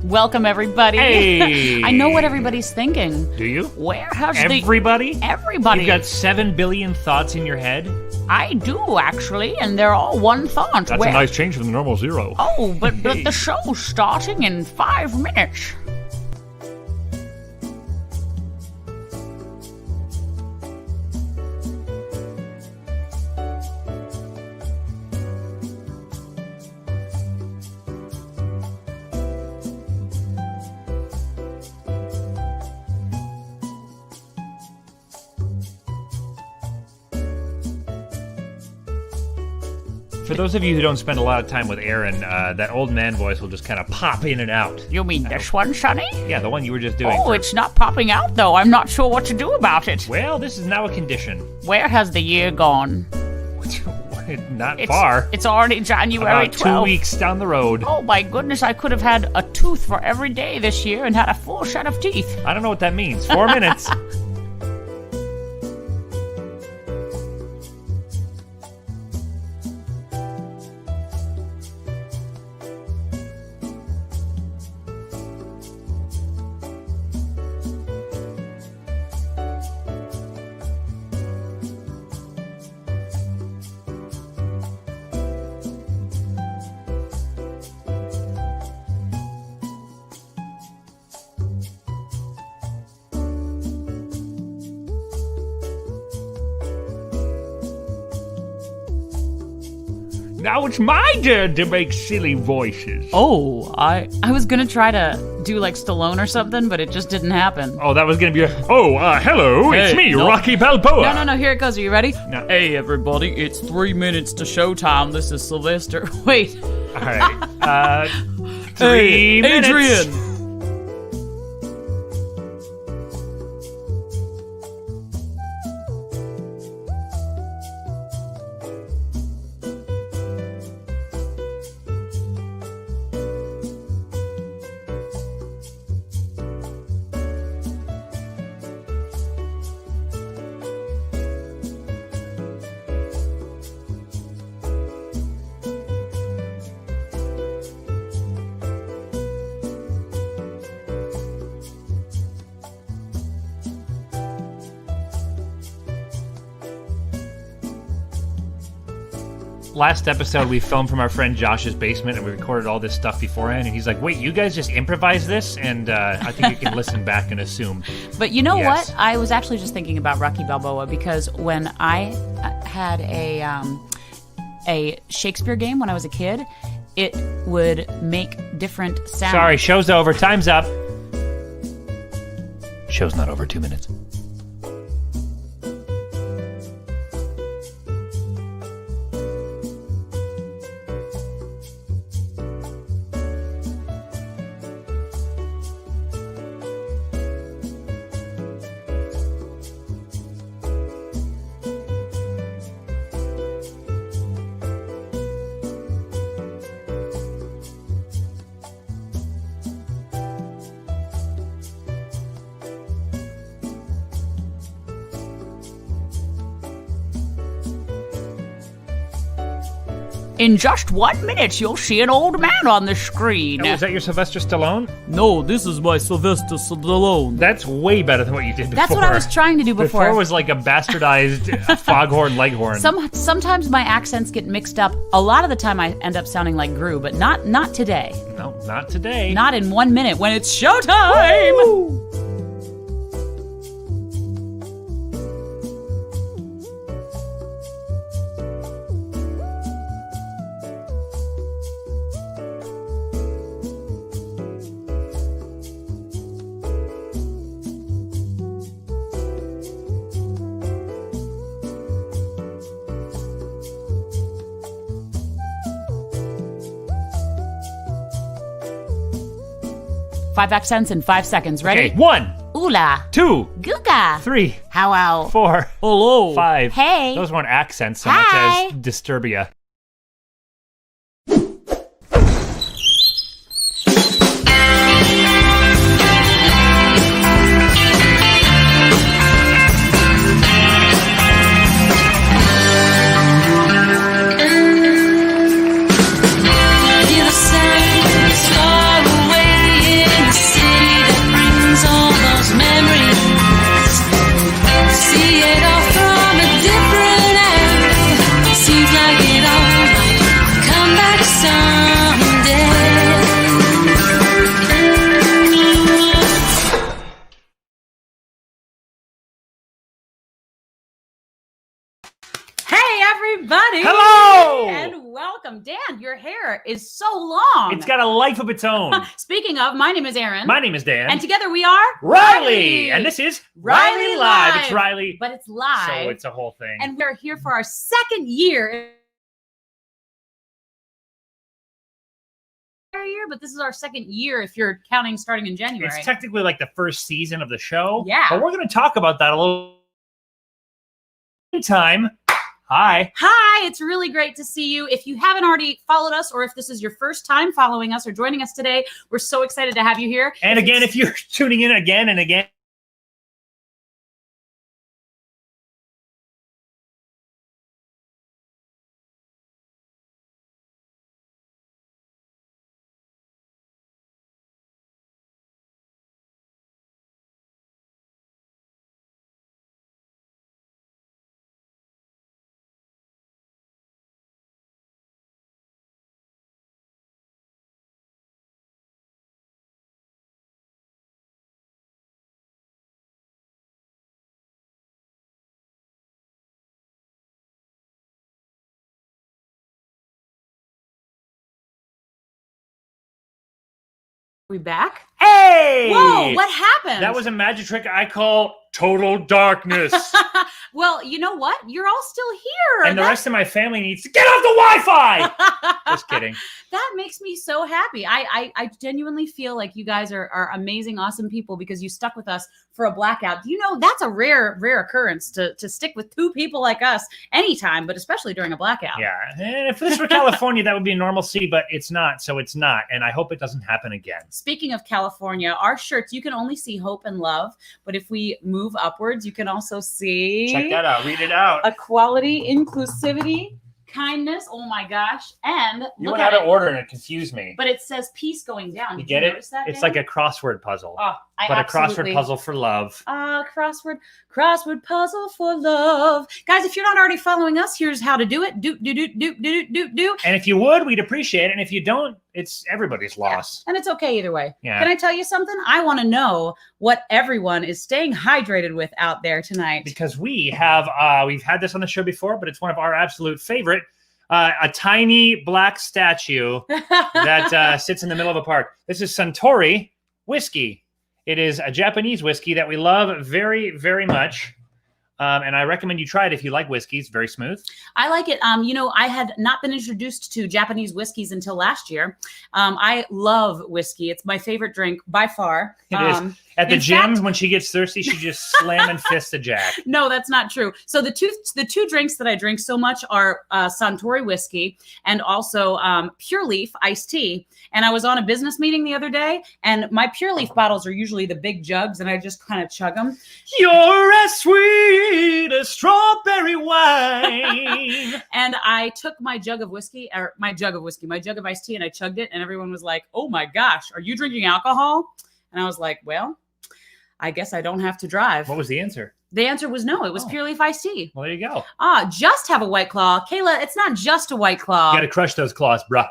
Welcome, everybody. Hey! I know what everybody's thinking. Do you? Where has Everybody? Everybody. You've got 7 billion thoughts in your head? I do, actually, and they're all one thought. That's a nice change from the normal 0. Oh, but the show's starting in 5 minutes. For those of you who don't spend a lot of time with Erinn, that old man voice will just kind of pop in and out. You mean this one, Sonny? Yeah, the one you were just doing. Oh, it's not popping out, though. I'm not sure what to do about it. Well, this is now a condition. Where has the year gone? Not far. It's already January 12th. About 2 weeks down the road. Oh, my goodness, I could have had a tooth for every day this year and had a full set of teeth. I don't know what that means. 4 minutes. Now it's my turn to make silly voices. Oh, I was gonna try to do like Stallone or something, but it just didn't happen. Oh, that was gonna be hello, it's Hey, me, no. Rocky Balboa. No, here it goes. Are you ready? No. Hey, everybody, it's 3 minutes to showtime. This is Sylvester. Wait. All right, 3 minutes. Adrian. Last episode, we filmed from our friend Josh's basement, and we recorded all this stuff beforehand. And he's like, "Wait, you guys just improvise this?" And I think you can listen back and assume. But you know Yes. what? I was actually just thinking about Rocky Balboa because when I had a Shakespeare game when I was a kid, it would make different sounds. Sorry, show's over. Time's up. Show's not over. 2 minutes. In just 1 minute, you'll see an old man on the screen. Oh, is that your Sylvester Stallone? No, this is my Sylvester Stallone. That's way better than what you did before. That's what I was trying to do before. Before was like a bastardized foghorn leghorn. Sometimes my accents get mixed up. A lot of the time I end up sounding like Gru, but not today. No, not today. Not in 1 minute when it's showtime! Woo! Five accents in 5 seconds. Ready? Okay, 1, Oola. 2, Guga. 3, How? 4, Hello. 5. Hey. Those weren't accents so Hi. much as Disturbia. Feel the sun far away Dan, your hair is so long. It's got a life of its own. Speaking of, my name is Erinn. My name is Dan. And together we are Riley. And this is rileyLive. It's Riley. But it's live. So it's a whole thing. And we're here for our second year. But this is our second year if you're counting starting in January. It's technically like the first season of the show. Yeah. But we're going to talk about that a little time. Hi. Hi, it's really great to see you. If you haven't already followed us, or if this is your first time following us or joining us today, we're so excited to have you here. And again, if you're tuning in again and again, we back? hey! Whoa, what happened? That was a magic trick I call total darkness. Well, you know what? You're all still here. And the rest of my family needs to get off the Wi-Fi. Just kidding. That makes me so happy. I genuinely feel like you guys are amazing, awesome people because you stuck with us for a blackout. You know, that's a rare occurrence to stick with two people like us anytime, but especially during a blackout. Yeah. And if this were California, that would be normalcy, but it's not. So it's not. And I hope it doesn't happen again. Speaking of California, our shirts, you can only see hope and love. But if we move upwards, you can also see... Check that out. Read it out. Equality, inclusivity, kindness. Oh my gosh. And You look went at out it. of order and it confused me. But it says peace going down. You Did get you it? notice that, It's Dan? like a crossword puzzle. Oh, But a crossword puzzle for love. Crossword puzzle for love. Guys, if you're not already following us, here's how to do it. Do. And if you would, we'd appreciate it. And if you don't, it's everybody's loss. And it's okay either way. Yeah. Can I tell you something? I want to know what everyone is staying hydrated with out there tonight. Because we've had this on the show before, but it's one of our absolute favorite. A tiny black statue that sits in the middle of a park. This is Suntory whiskey. It is a Japanese whiskey that we love very, very much. And I recommend you try it if you like whiskey. It's very smooth. I like it. You know, I had not been introduced to Japanese whiskeys until last year. I love whiskey. It's my favorite drink by far. It is. At the gym, when she gets thirsty, she just slam and fist a Jack. No, that's not true. So the two drinks that I drink so much are Suntory whiskey and also Pure Leaf iced tea. And I was on a business meeting the other day, and my Pure Leaf bottles are usually the big jugs, and I just kind of chug them. You're as sweet as strawberry wine. And I took my jug of iced tea, and I chugged it, and everyone was like, "Oh my gosh, are you drinking alcohol?" And I was like, "Well, I guess I don't have to drive." What was the answer? The answer was no. It was Pure Leaf iced tea. Well, there you go. Just have a White Claw. Kayla, it's not just a White Claw. You got to crush those claws, bruh.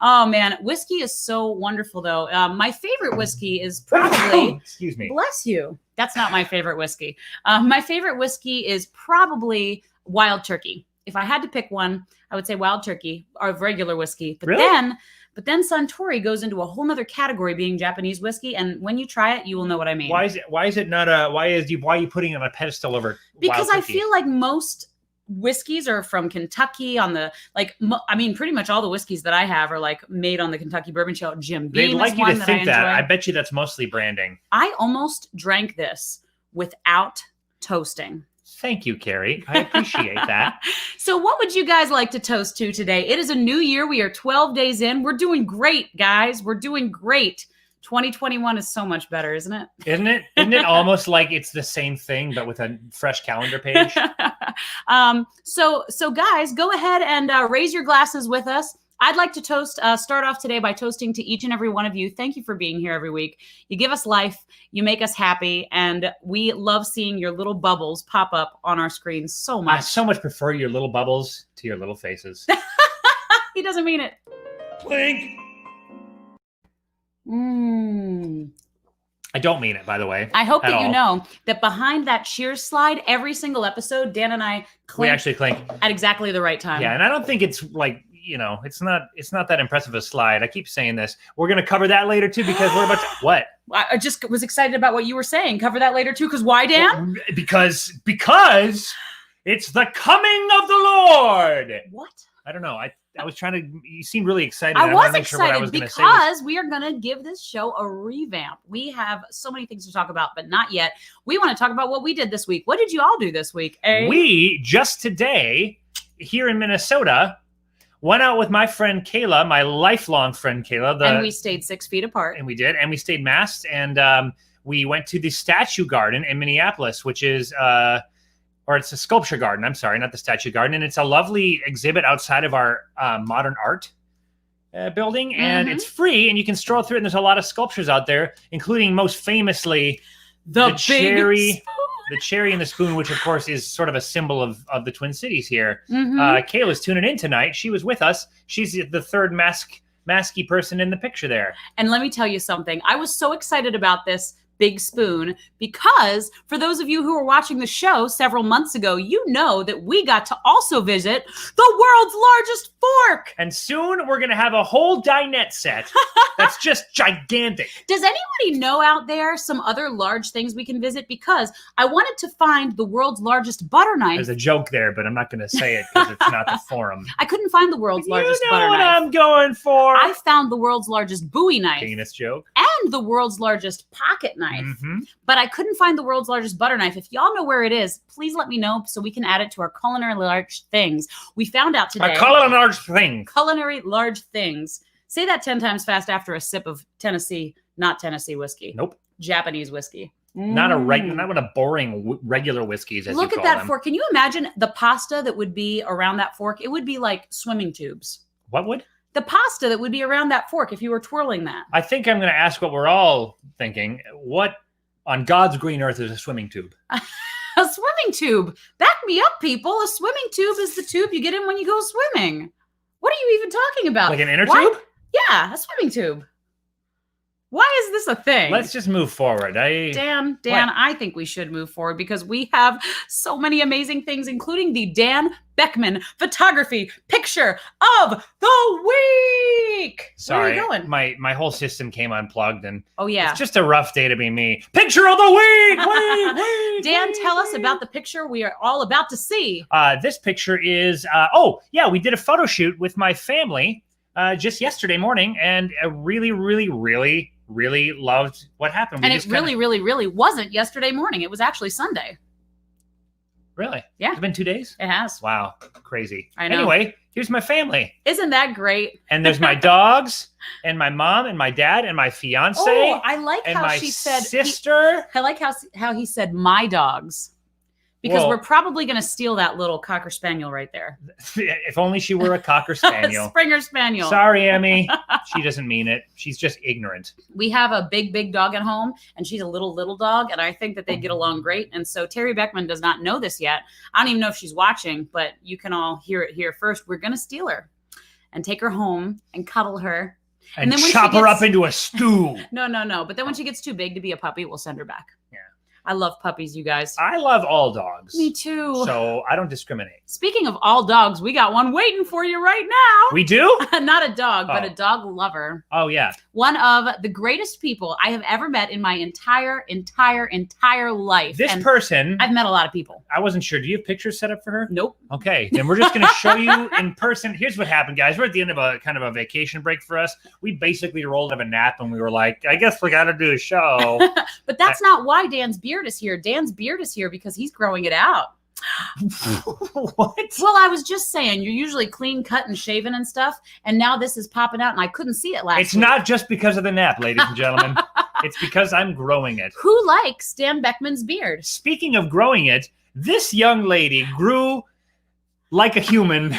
Oh, man. Whiskey is so wonderful, though. My favorite whiskey is probably... Excuse me. Bless you. That's not my favorite whiskey. My favorite whiskey is probably Wild Turkey. If I had to pick one, I would say Wild Turkey or regular whiskey. But really? But then Suntory goes into a whole nother category being Japanese whiskey, and when you try it, you will know what I mean. Why are you putting it on a pedestal over Because Wild I Turkey? feel like most whiskeys are from Kentucky pretty much all the whiskeys that I have are like made on the Kentucky Bourbon Trail. Jim They'd Beam like is you one to that think that. I I enjoy. bet you that's mostly branding. I almost drank this without toasting. Thank you, Carrie. I appreciate that. So what would you guys like to toast to today? It is a new year. We are 12 days in. We're doing great, guys. We're doing great. 2021 is so much better, isn't it? Isn't it? Isn't it almost like it's the same thing, but with a fresh calendar page? So guys, go ahead and raise your glasses with us. I'd like to start off today by toasting to each and every one of you. Thank you for being here every week. You give us life, you make us happy, and we love seeing your little bubbles pop up on our screens so much. I so much prefer your little bubbles to your little faces. He doesn't mean it. Blink. I don't mean it, by the way. I hope that you know that behind that Cheers slide, every single episode, Dan and I we clink actually clink at exactly the right time. Yeah, and I don't think it's like it's not that impressive a slide. I keep saying this. We're going to cover that later too, because we're about to, what? I just was excited about what you were saying. Cover that later too, because why, Dan? Because it's the coming of the Lord. What? I don't know. I was trying to. You seemed really excited. I was excited sure what I was because we are going to give this show a revamp. We have so many things to talk about, but not yet. We want to talk about what we did this week. What did you all do this week? We just today here in Minnesota went out with my friend Kayla, my lifelong friend Kayla. And we stayed 6 feet apart. And we did, and we stayed masked, and we went to the Statue Garden in Minneapolis, which is. Or it's a sculpture garden. I'm sorry, not the statue garden. And it's a lovely exhibit outside of our modern art building. And it's free. And you can stroll through it. And there's a lot of sculptures out there, including most famously the cherry and the spoon, which of course is sort of a symbol of the Twin Cities here. Kayla's tuning in tonight. She was with us. She's the third masky person in the picture there. And let me tell you something. I was so excited about this big spoon because for those of you who were watching the show several months ago, you know that we got to also visit the world's largest fork. And soon we're going to have a whole dinette set that's just gigantic. Does anybody know out there some other large things we can visit? Because I wanted to find the world's largest butter knife. There's a joke there, but I'm not going to say it because it's not the forum. I couldn't find the world's largest butter knife. You know what I'm going for. I found the world's largest Bowie knife. Penis joke. And the world's largest pocket knife. But I couldn't find the world's largest butter knife. If y'all know where it is, please let me know so we can add it to our culinary large things. We found out today. A culinary large thing. Culinary large things. Say that 10 times fast after a sip of not Tennessee whiskey. Nope. Japanese whiskey. Not one of boring regular whiskeys, as Look you at call that them. fork. Can you imagine the pasta that would be around that fork? It would be like swimming tubes. What would? The pasta that would be around that fork if you were twirling that. I think I'm going to ask what we're all thinking. What on God's green earth is a swimming tube? A swimming tube. Back me up, people. A swimming tube is the tube you get in when you go swimming. What are you even talking about? Like an inner tube? Yeah, a swimming tube. Why is this a thing? Let's just move forward. Dan, What? I think we should move forward because we have so many amazing things, including the Dan Beckman photography picture of the week. Sorry, Where are you going? my whole system came unplugged, and it's just a rough day to be me. Picture of the week! Dan, tell us about the picture we are all about to see. This picture is, we did a photo shoot with my family just yesterday morning, and I really, really, really, really loved what happened. And it really, really, really wasn't yesterday morning. It was actually Sunday. Really? Yeah. It's been 2 days? It has. Wow. Crazy. I know. Anyway, here's my family. Isn't that great? And there's my dogs and my mom and my dad and my fiance. Oh, I like how my she said sister. I like how he said my dogs. Because we're probably going to steal that little Cocker Spaniel right there. If only she were a Cocker Spaniel. Springer Spaniel. Sorry, Emmy. She doesn't mean it. She's just ignorant. We have a big, big dog at home, and she's a little dog, and I think that they get along great. And so Terry Beckman does not know this yet. I don't even know if she's watching, but you can all hear it here first. We're going to steal her and take her home and cuddle her. And then chop her up into a stew. No. But then when she gets too big to be a puppy, we'll send her back. Yeah. I love puppies, you guys. I love all dogs. Me too. So I don't discriminate. Speaking of all dogs, we got one waiting for you right now. We do? Not a dog, but a dog lover. Oh, yeah. One of the greatest people I have ever met in my entire life. This person. I've met a lot of people. I wasn't sure. Do you have pictures set up for her? Nope. Okay. Then we're just going to show you in person. Here's what happened, guys. We're at the end of a kind of a vacation break for us. We basically rolled out of a nap and we were like, I guess we got to do a show. But that's not why Dan's beard is here. Dan's beard is here because he's growing it out. What? Well, I was just saying, you're usually clean cut and shaven and stuff, and now this is popping out, and I couldn't see it last week. It's not just because of the nap, ladies and gentlemen. It's because I'm growing it. Who likes Dan Beckman's beard? Speaking of growing it, this young lady grew like a human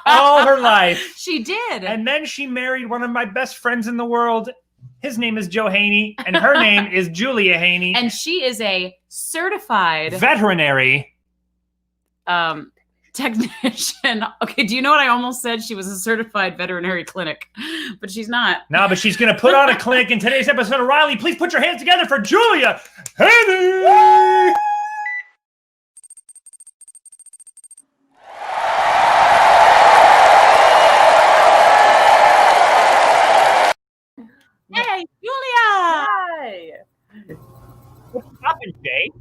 all her life. She did. And then she married one of my best friends in the world. His name is Joe Heaney, and her name is Julia Heaney. And she is a certified veterinary technician. Okay, do you know what I almost said? She was a certified veterinary clinic, but she's not. No, but she's going to put on a clinic in today's episode of Riley. Please put your hands together for Julia Heaney. Jay?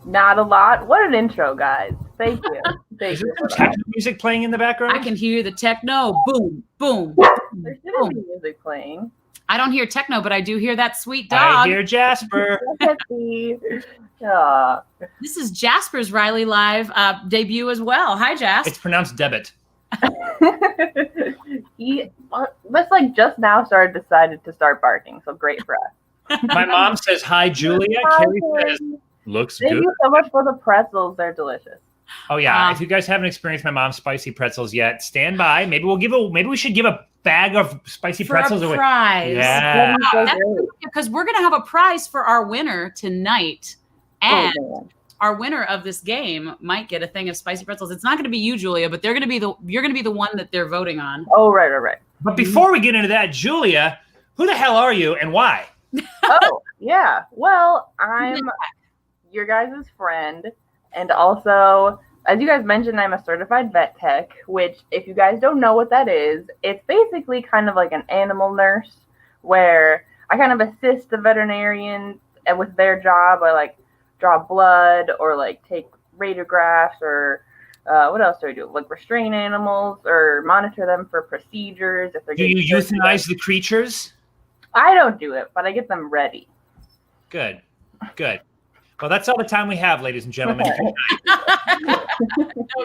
Not a lot. What an intro, guys. Thank you. Is there some techno music playing in the background? I can hear the techno. Boom, boom. There shouldn't be music playing. I don't hear techno, but I do hear that sweet dog. I hear Jasper. This is Jasper's rileyLive debut as well. Hi, Jas. It's pronounced debit. He just now decided to start barking, so great for us. My mom says, hi, Julia. Carrie says, looks Thank good. you so much for the pretzels. They're delicious. Oh, yeah. If you guys haven't experienced my mom's spicy pretzels yet, stand by. Maybe we should give a bag of spicy pretzels away. Prize. Yeah. Because we're going to have a prize for our winner tonight. And our winner of this game might get a thing of spicy pretzels. It's not going to be you, Julia, but you're going to be the one that they're voting on. Oh, right. But before we get into that, Julia, who the hell are you and why? Oh, yeah. Well, I'm your guys' friend. And also, as you guys mentioned, I'm a certified vet tech, which if you guys don't know what that is, it's basically kind of like an animal nurse where I kind of assist the veterinarian with their job. I draw blood or take radiographs or what else do I do? Restrain animals or monitor them for procedures. If they're do you euthanize the creatures? I don't do it, but I get them ready. Good. Well, that's all the time we have, ladies and gentlemen. No,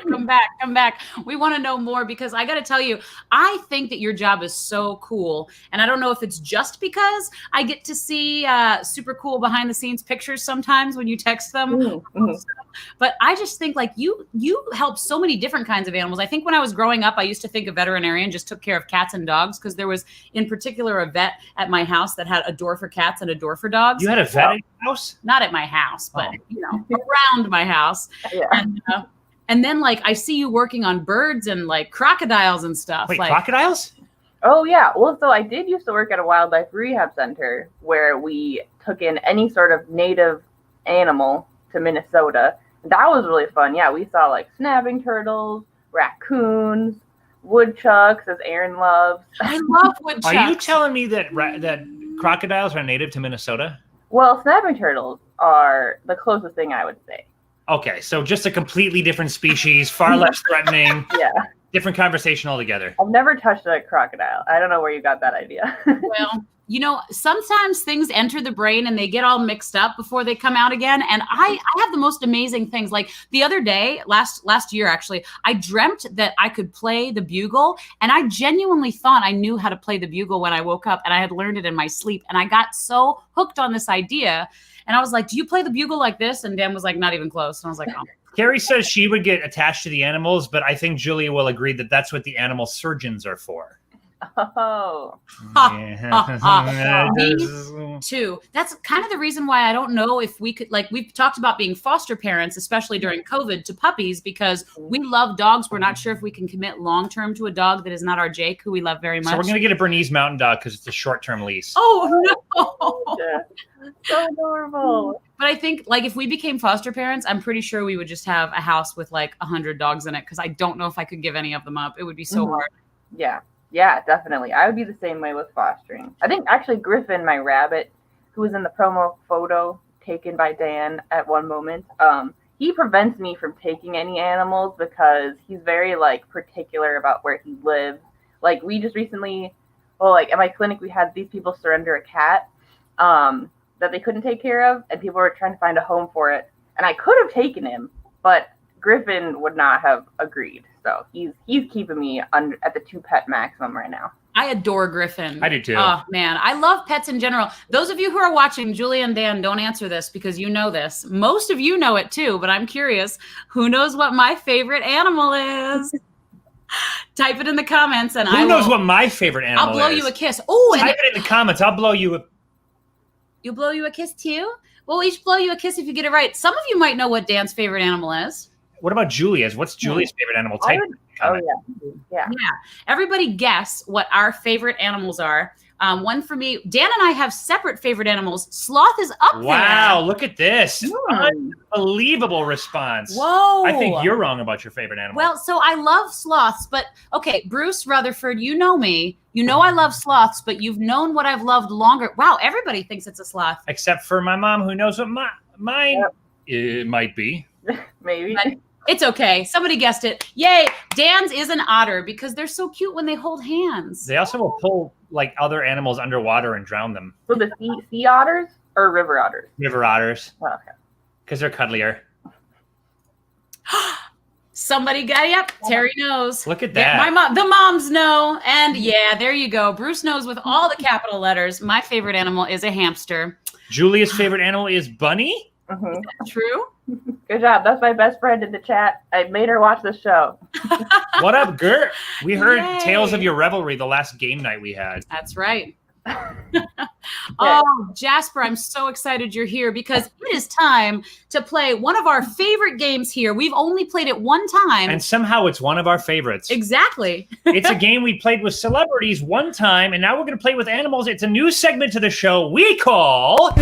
come back. We want to know more because I got to tell you, I think that your job is so cool. And I don't know if it's just because I get to see super cool behind the scenes pictures sometimes when you text them. Mm-hmm. But I just think you help so many different kinds of animals. I think when I was growing up, I used to think a veterinarian just took care of cats and dogs because there was in particular a vet at my house that had a door for cats and a door for dogs. You had a vet at your house? Not at my house, but around my house. Yeah. And then I see you working on birds and crocodiles and stuff. Wait, crocodiles? Oh yeah. Well, so I did used to work at a wildlife rehab center where we took in any sort of native animal to Minnesota. That was really fun. Yeah, we saw snapping turtles, raccoons, woodchucks, as Erinn loves. I love woodchucks. Are you telling me that crocodiles are native to Minnesota? Well, snapping turtles are the closest thing I would say. Okay, so just a completely different species, far less threatening. Yeah. Different conversation altogether. I've never touched a crocodile. I don't know where you got that idea. Well, sometimes things enter the brain and they get all mixed up before they come out again. And I have the most amazing things. The other day, last year, actually, I dreamt that I could play the bugle. And I genuinely thought I knew how to play the bugle when I woke up and I had learned it in my sleep. And I got so hooked on this idea. And I was like, do you play the bugle like this? And Dan was like, not even close. And I was like, oh. Carrie says she would get attached to the animals, but I think Julia will agree that that's what the animal surgeons are for. Oh. Yeah. Me too. That's kind of the reason why I don't know if we could, we've talked about being foster parents, especially during COVID, to puppies because we love dogs. We're not sure if we can commit long-term to a dog that is not our Jake, who we love very much. So we're going to get a Bernese Mountain Dog because it's a short-term lease. Oh, no. So adorable. But I think if we became foster parents, I'm pretty sure we would just have a house with 100 dogs in it because I don't know if I could give any of them up. It would be so hard. Yeah, definitely. I would be the same way with fostering. I think actually Griffin, my rabbit, who was in the promo photo taken by Dan at one moment, he prevents me from taking any animals because he's very particular about where he lives. We just recently, at my clinic, we had these people surrender a cat that they couldn't take care of, and people were trying to find a home for it. And I could have taken him, but Griffin would not have agreed. So he's keeping me at the 2-pet maximum right now. I adore Griffin. I do too. Oh man, I love pets in general. Those of you who are watching, Julia and Dan, don't answer this because you know this. Most of you know it too, but I'm curious. Who knows what my favorite animal is? Type it in the comments, and who knows what my favorite animal is? I'll blow you a kiss. Oh, type it in the comments. I'll blow you a. You blow you a kiss too? We'll each blow you a kiss if you get it right. Some of you might know what Dan's favorite animal is. What about Julia's? What's Julia's favorite animal? Type. Yeah. Everybody guess what our favorite animals are. One for me. Dan and I have separate favorite animals. Sloth is up there. Wow, look at this. Unbelievable response. Whoa. I think you're wrong about your favorite animal. Well, so I love sloths, but okay, Bruce Rutherford, you know me. You know I love sloths, but you've known what I've loved longer. Wow, everybody thinks it's a sloth. Except for my mom, who knows what Mine, it might be. Maybe. But it's okay. Somebody guessed it. Yay. Dan's is an otter because they're so cute when they hold hands. They also will pull like other animals underwater and drown them. So the sea otters or river otters? River otters. Oh, okay. Because they're cuddlier. Somebody got, yep, Terry knows. Look at that. Yeah, the moms know. And yeah, there you go. Bruce knows with all the capital letters. My favorite animal is a hamster. Julia's favorite animal is bunny? Mm-hmm. True? Good job. That's my best friend in the chat. I made her watch the show. What up, Gert? We heard Yay. tales of your revelry the last game night we had. That's right. Oh, Jasper, I'm so excited you're here because it is time to play one of our favorite games here. We've only played it one time. And somehow it's one of our favorites. Exactly. It's a game we played with celebrities one time, and now we're going to play with animals. It's a new segment to the show we call...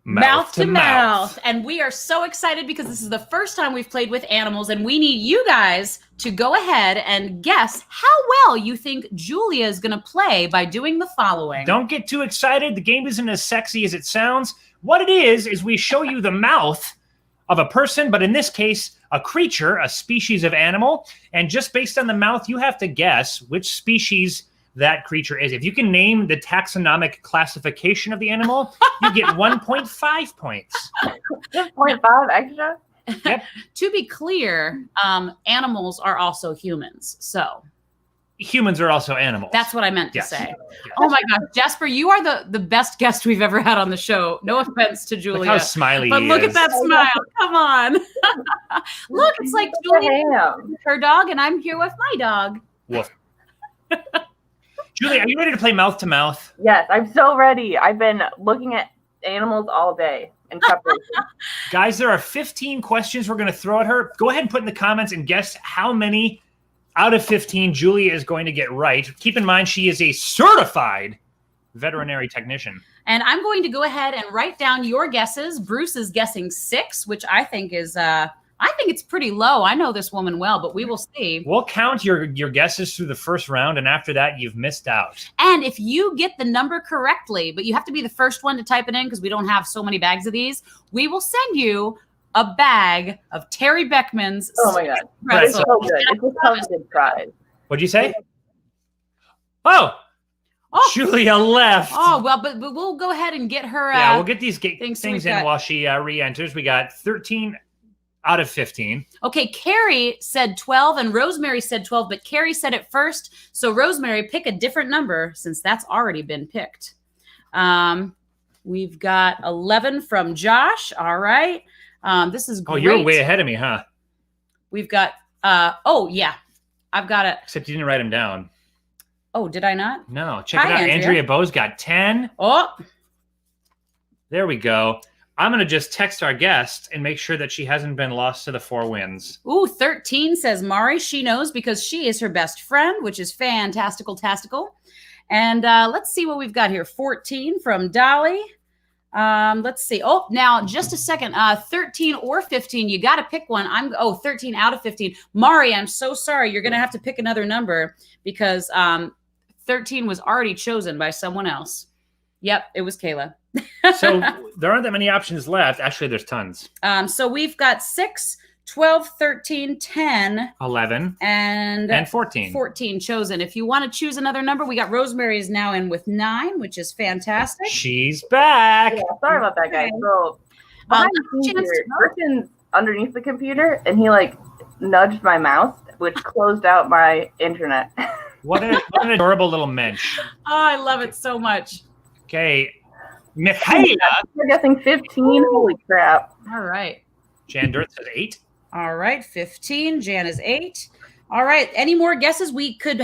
Mouth to mouth. And we are so excited because this is the first time we've played with animals, and we need you guys to go ahead and guess how well you think Julia is going to play by doing the following. Don't get too excited. The game isn't as sexy as it sounds. What it is we show you the mouth of a person, but in this case, a creature, a species of animal. And just based on the mouth, you have to guess which species that creature is. If you can name the taxonomic classification of the animal, you get 1.5 points. Just 0.5 extra? Yep. To be clear, animals are also humans. So Humans are also animals. that's what I meant to Yes. say. Yes. Oh my gosh, Jasper, you are the best guest we've ever had on the show. No offense to Julia. Look how smiley But he look is. at that smile. Come on. Look, it's like Julia with her dog, and I'm here with my dog. Woof. Julia, are you ready to play mouth to mouth? Yes, I'm so ready. I've been looking at animals all day in preparation. Guys, there are 15 questions we're going to throw at her. Go ahead and put in the comments and guess how many out of 15 Julia is going to get right. Keep in mind, she is a certified veterinary technician. And I'm going to go ahead and write down your guesses. Bruce is guessing 6, which I think is, I think it's pretty low. I know this woman well, but we will see. We'll count your guesses through the first round, and after that, you've missed out. And if you get the number correctly, but you have to be the first one to type it in because we don't have so many bags of these, we will send you a bag of Terry Beckman's. Oh my God. Right, It's pretzels. so good. It just comes with pride. What'd you say? Oh, Julia left. Oh, well, but we'll go ahead and get her. Yeah, we'll get these things things we've in got. while she re-enters. We got 13 out of 15. Okay, Carrie said 12 and Rosemary said 12, but Carrie said it first. So Rosemary, pick a different number since that's already been picked. We've got 11 from Josh. All right. This is great. Oh, you're way ahead of me, huh? We've got, oh, yeah. I've got it. Except you didn't write them down. Oh, did I not? No, check it Hi, out. Andrea. Andrea Bowe's got 10. Oh, There we go. I'm going to just text our guest and make sure that she hasn't been lost to the 4 winds. ooh, 13 says Mari. She knows because she is her best friend, which is fantastical. And let's see what we've got here. 14 from Dolly. Let's see. Oh, now just a second. 13 or 15. You got to pick one. 13 out of 15. Mari, I'm so sorry. You're going to have to pick another number because 13 was already chosen by someone else. Yep, it was Kayla. So there aren't that many options left. Actually, there's tons. So we've got 6, 12, 13, 10, 11 and 14. 14 chosen. If you want to choose another number, we got Rosemary is now in with 9, which is fantastic. She's back. Yeah, sorry about that, guys. Okay. So, behind the scenes chance here, to know. Kristen's underneath the computer, and he like nudged my mouse, which closed out my internet. What an adorable little mensch. Oh, I love it so much. Okay. Michaela. We're guessing 15. Holy crap! All right. Jan Dirt says 8. All right. 15. Jan is 8. All right. Any more guesses? We could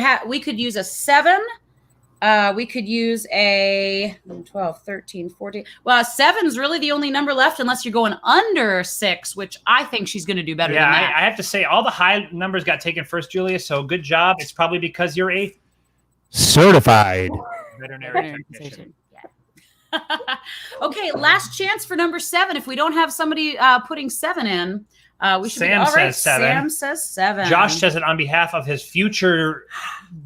use a 7. We could use a 12, 13, 14. Well, 7's really the only number left unless you're going under 6, which I think she's going to do better Yeah, than that. I have to say all the high numbers got taken first, Julia, so good job. It's probably because you're a certified veterinary technician. Okay, last chance for number 7. If we don't have somebody putting 7 in, We should Sam be all right. says 7. Sam says 7. Josh says it on behalf of his future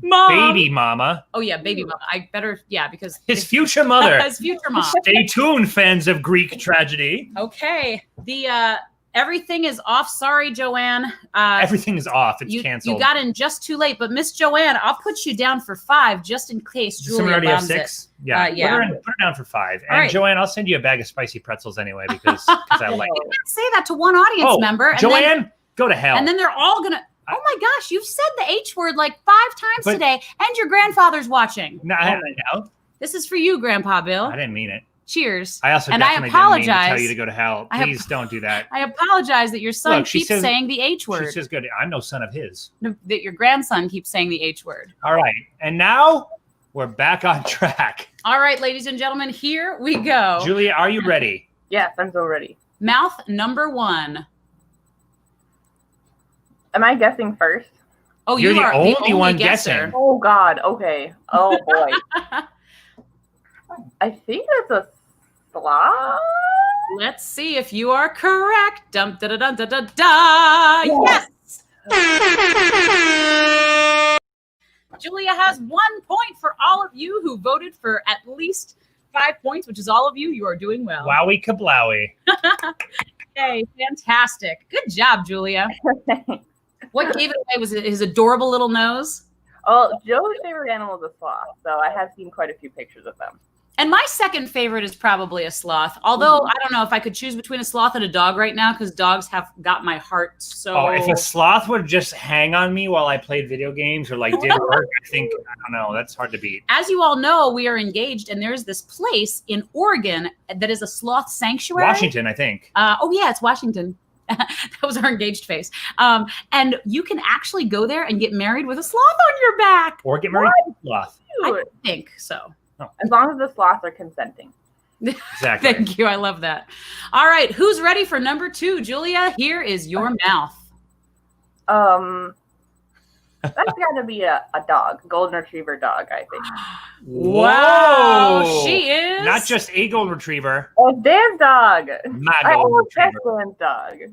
Mom. baby mama. Oh yeah, baby mama. I better because His future mother. his future mom. Stay tuned, fans of Greek tragedy. Okay. The everything is off. Sorry, Joanne. Everything is off. It's you canceled. got in just too late. But Miss Joanne, I'll put you down for 5 just in case Does Julia someone already have bombs 6? it. Yeah. Yeah. Put her down for 5. And right. Joanne, I'll send you a bag of spicy pretzels anyway because I like You it. can't say that to one audience member. And Joanne, go to hell. and then they're all gonna. Oh my gosh, you've said the H word like 5 times But- today, and your grandfather's watching. No, This is for you, Grandpa Bill. I didn't mean it. Cheers. I also And I definitely didn't mean to apologize. tell you to go to hell. I Please don't do that. I apologize that your son Look, she keeps says- saying the H She word. says good. I'm no son of his. No, that your grandson keeps saying the H word. All right. And now we're back on track. All right, ladies and gentlemen, here we go. Julia, are you ready? Yes, I'm so ready. Mouth number 1. Am I guessing first? Oh, You're you the are only one guesser. guessing. Oh God. Okay. Oh boy. I think that's a sloth. Let's see if you are correct. Dum da da da da da da. Yes. Julia has 1 point for all of you who voted for at least 5 points, which is all of you. You are doing well. Wowie kablowie. Okay, fantastic. Good job, Julia. What gave it away was his adorable little nose. Oh, Joe's favorite animal is a sloth, so I have seen quite a few pictures of them. And my second favorite is probably a sloth. Although I don't know if I could choose between a sloth and a dog right now because dogs have got my heart so. Oh, if a sloth would just hang on me while I played video games or like did work, I think, I don't know, that's hard to beat. As you all know, we are engaged, and there's this place in Oregon that is a sloth sanctuary. Washington, I think. Oh, yeah, it's Washington. That was our engaged face. And you can actually go there and get married with a sloth on your back. Or get married to a sloth. I think so. As long as the sloths are consenting. Exactly. Thank you. I love that. All right. Who's ready for number 2? Julia, here is your mouth. That's got to be a dog, golden retriever dog, I think. Wow. Whoa. She is. Not just a golden retriever. Oh, Dan's dog. My I golden almost guessed retriever. Dan's dog.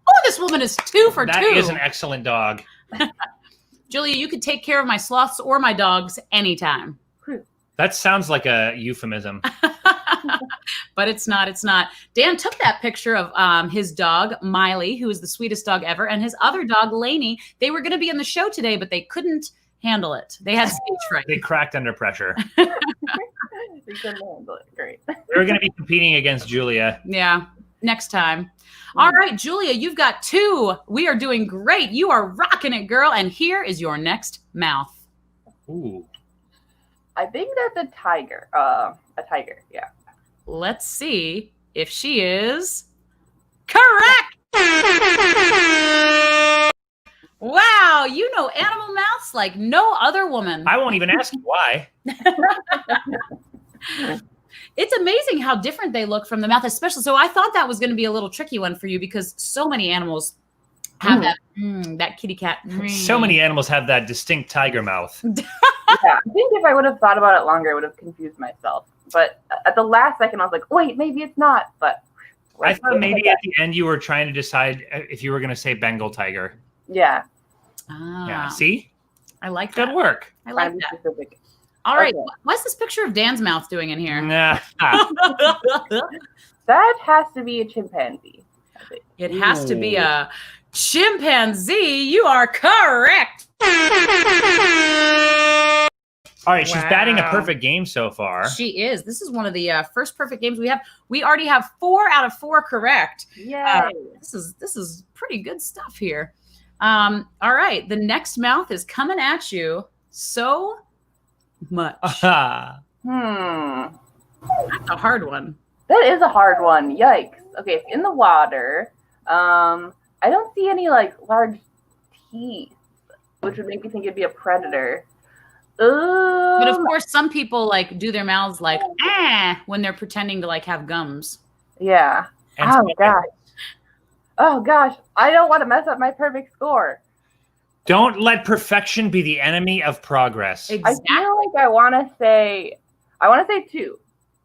Oh, this woman is 2 for 2. That is an excellent dog. Julia, you could take care of my sloths or my dogs anytime. That sounds like a euphemism. But it's not. It's not. Dan took that picture of his dog, Miley, who is the sweetest dog ever, and his other dog, Lainey. They were going to be in the show today, but they couldn't handle it. They had stage fright. They cracked under pressure. We couldn't handle it. Great. They're going to be competing against Julia. Yeah, next time. All right, Julia, you've got 2. We are doing great. You are rocking it, girl. And here is your next mouth. Ooh. I think that's a tiger. A tiger, yeah. Let's see if she is correct. Wow, you know animal mouths like no other woman. I won't even ask you why. It's amazing how different they look from the mouth, especially. So I thought that was going to be a little tricky one for you because so many animals have that kitty cat. So many animals have that distinct tiger mouth. Yeah, I think if I would have thought about it longer, I would have confused myself. But at the last second, I was like, wait, maybe it's not. But I thought maybe at the end you were trying to decide if you were going to say Bengal tiger. Yeah. Yeah, see? I like that. Good work. I like Trying to be that. specific. All right. Okay. What's this picture of Dan's mouth doing in here? Nah. That has to be a chimpanzee. I think. It has to be a chimpanzee. You are correct. All right, she's batting a Wow. perfect game so far. She is. This is one of the first perfect games we have. We already have 4 out of 4 correct. Yay. This is pretty good stuff here. All right. The next mouth is coming at you so much. Ah. That's a hard one. That is a hard one. Yikes. Okay, it's in the water. I don't see any like large teeth, which would make me think it'd be a predator. But of course, some people like do their mouths like when they're pretending to like have gums. Yeah. And Oh gosh. Oh gosh. I don't want to mess up my perfect score. don't let perfection be the enemy of progress. Exactly. I feel like I want to say 2.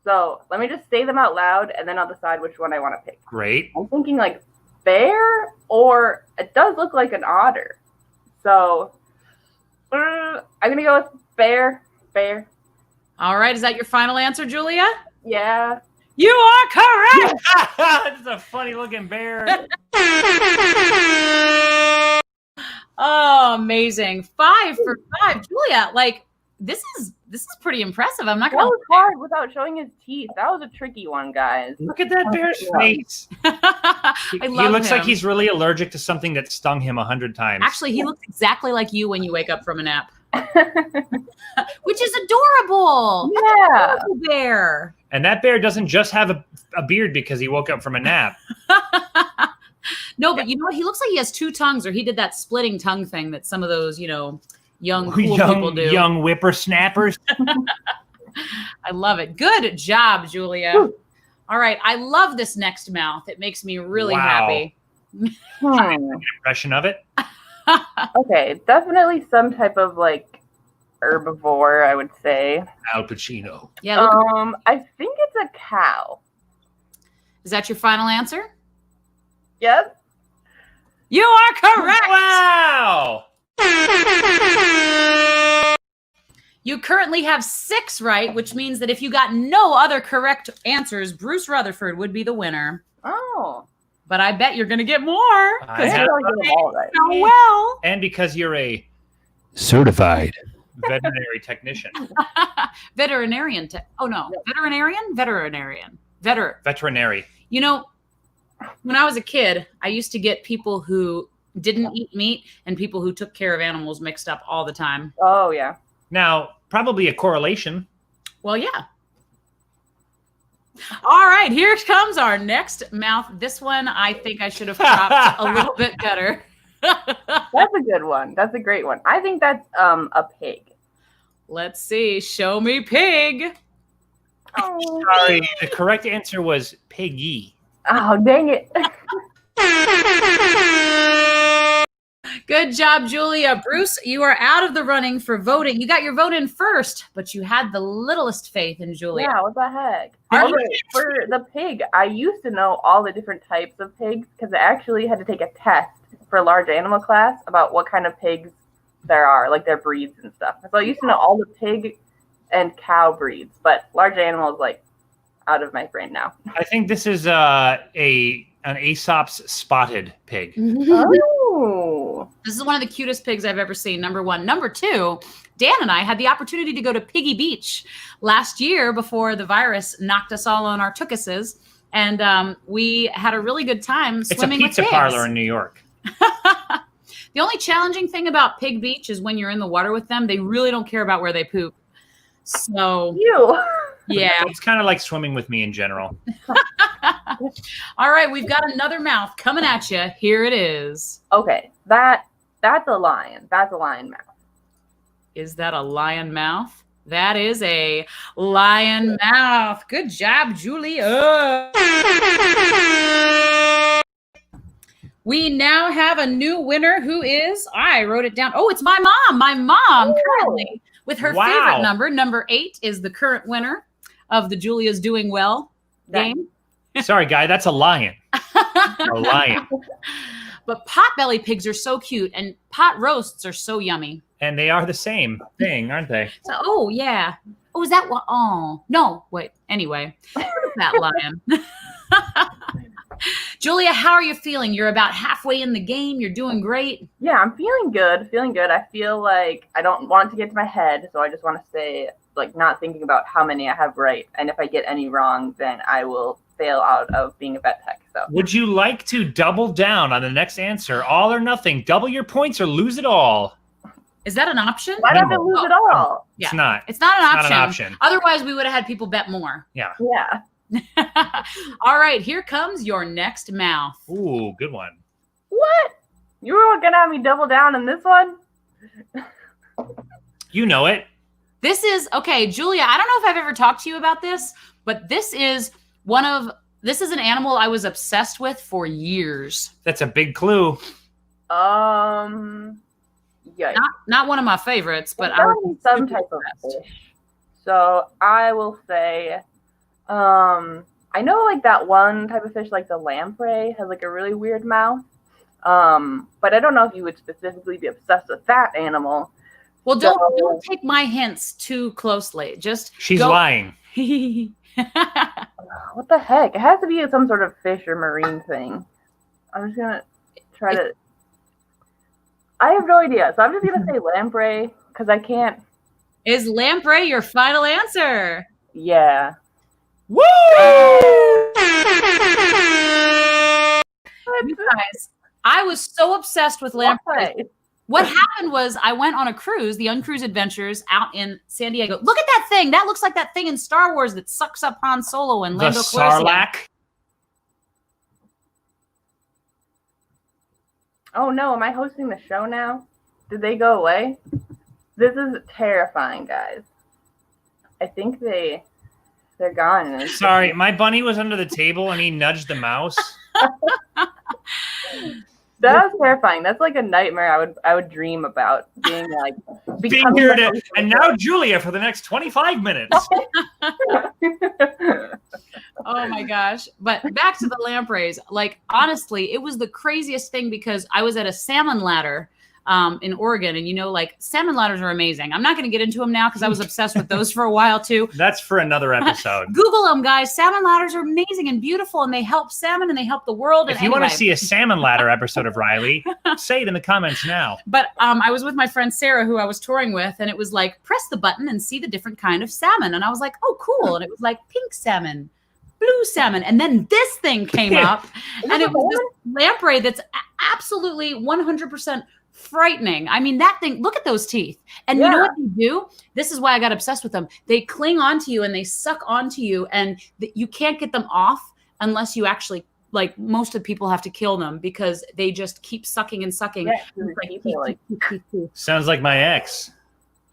So let me just say them out loud, and then I'll decide which one I want to pick. Great. I'm thinking like bear, or it does look like an otter. So I'm gonna go with bear. Bear. All right. Is that your final answer, Julia? Yeah. You are correct. It's a funny looking bear. Oh, amazing. 5 for 5. Julia, like this is pretty impressive. I'm not That gonna was hard without showing his teeth. That was a tricky one, guys. Look at that bear's face. I He love looks like him. he's really allergic to something that stung him 100 times. Actually, he looks exactly like you when you wake up from a nap. Which is adorable. Yeah. Adorable bear. And that bear doesn't just have a beard because he woke up from a nap. No, but you know what? He looks like he has 2 tongues, or he did that splitting tongue thing that some of those, young cool people do. Young whippersnappers. I love it. Good job, Julia. Woo. All right. I love this next mouth. It makes me really Wow. happy. Impression of it. Okay, definitely some type of like herbivore, I would say. Al Pacino. Yeah. Look, I think it's a cow. is that your final answer? Yep. You are correct. Wow. You currently have 6 right, which means that if you got no other correct answers, Bruce Rutherford would be the winner. Oh. But I bet you're going to get more. I Because have- you're Get them all right. so well. And because you're a certified veterinary technician. Veterinarian. Oh, no. Veterinarian. Veterinary. You know, when I was a kid, I used to get people who didn't eat meat and people who took care of animals mixed up all the time. Oh, yeah. Now, probably a correlation. Well, yeah. All right, here comes our next mouth. This one, I think I should have cropped a little bit better. That's a good one. That's a great one. I think that's a pig. Let's see. Show me pig. Oh, Sorry, the correct answer was piggy. oh dang it. Good job, Julia. Bruce, you are out of the running for voting. You got your vote in first, but you had the littlest faith in Julia. Yeah, what the heck? Are Okay, for the pig, I used to know all the different types of pigs because I actually had to take a test for large animal class about what kind of pigs there are, like their breeds and stuff. So I used to know all the pig and cow breeds, but large animals, like, out of my brain now. I think this is an Aesop's spotted pig. Oh. This is one of the cutest pigs I've ever seen, number 1. Number 2, Dan and I had the opportunity to go to Piggy Beach last year before the virus knocked us all on our tookuses. And we had a really good time It's a swimming with pizza pigs. parlor in New York. The only challenging thing about Pig Beach is when you're in the water with them, they really don't care about where they poop. So, You. yeah. It's kind of like swimming with me in general. All right, we've got another mouth coming at you. Here it is. Okay, that's a lion. That's a lion mouth. Is that a lion mouth? That is a lion mouth. Good job, Julia. We now have a new winner who is, I wrote it down. Oh, it's my mom. My mom currently with her Wow. favorite number. Number 8 is the current winner of the Julia's Doing Well game. Sorry, guy, that's a lion. A lion. But potbelly pigs are so cute and pot roasts are so yummy. And they are the same thing, aren't they? So, oh, yeah. Oh, is that what? Oh, no. Wait. Anyway, that lion. Julia, how are you feeling? You're about halfway in the game. You're doing great. Yeah, I'm feeling good. I feel like I don't want it to get to my head, so I just want to say, like, not thinking about how many I have right. And if I get any wrong, then I will fail out of being a vet tech. So Would you like to double down on the next answer? All or nothing. Double your points or lose it all. Is that an option? why not lose it all? Yeah. It's not. It's not an It's option. not an option. Otherwise, we would have had people bet more. Yeah. Yeah. All right, here comes your next mouth. Ooh, good one. What? You were gonna have me double down in this one? You know it. This is, okay, Julia, I don't know if I've ever talked to you about this, but this is an animal I was obsessed with for years. That's a big clue. Yikes. Not one of my favorites, but It's gotta be some type of fish. So I will say I know like that one type of fish, like the lamprey, has like a really weird mouth. But I don't know if you would specifically be obsessed with that animal. Well, don't take my hints too closely. Just She's lying. What the heck? It has to be some sort of fish or marine thing. I'm just gonna try to. I have no idea, so I'm just gonna say lamprey because I can't. Is lamprey your final answer? Yeah. Woo! You guys, I was so obsessed with lamprey. What happened was I went on a cruise, the Uncruise Adventures, out in San Diego. Look at that thing. That looks like that thing in Star Wars that sucks up Han Solo and Lando Calrissian. Sarlacc. Oh no, am I hosting the show now? Did they go away? This is terrifying, guys. I think they're gone. Sorry, my bunny was under the table and he nudged the mouse. That's terrifying. That's like a nightmare I would dream about being like being here to, and now Julia for the next 25 minutes. Oh my gosh. But back to the lampreys. Like, honestly, it was the craziest thing because I was at a salmon ladder in Oregon. And, you know, like salmon ladders are amazing. I'm not going to get into them now because I was obsessed with those for a while too. That's for another episode. Google them, guys. Salmon ladders are amazing and beautiful, and they help salmon and they help the world. If you want to see a salmon ladder episode of Riley, say it in the comments now. But I was with my friend Sarah, who I was touring with, and it was like, press the button and see the different kind of salmon. And I was like, oh, cool. And it was like pink salmon, blue salmon. And then this thing came up, and it was this lamprey that's absolutely 100% frightening. I mean, that thing, look at those teeth. And you know what they do? This is why I got obsessed with them. They cling onto you and they suck onto you, and you can't get them off unless you actually, like, most of the people have to kill them because they just keep sucking and sucking. Sounds like my ex.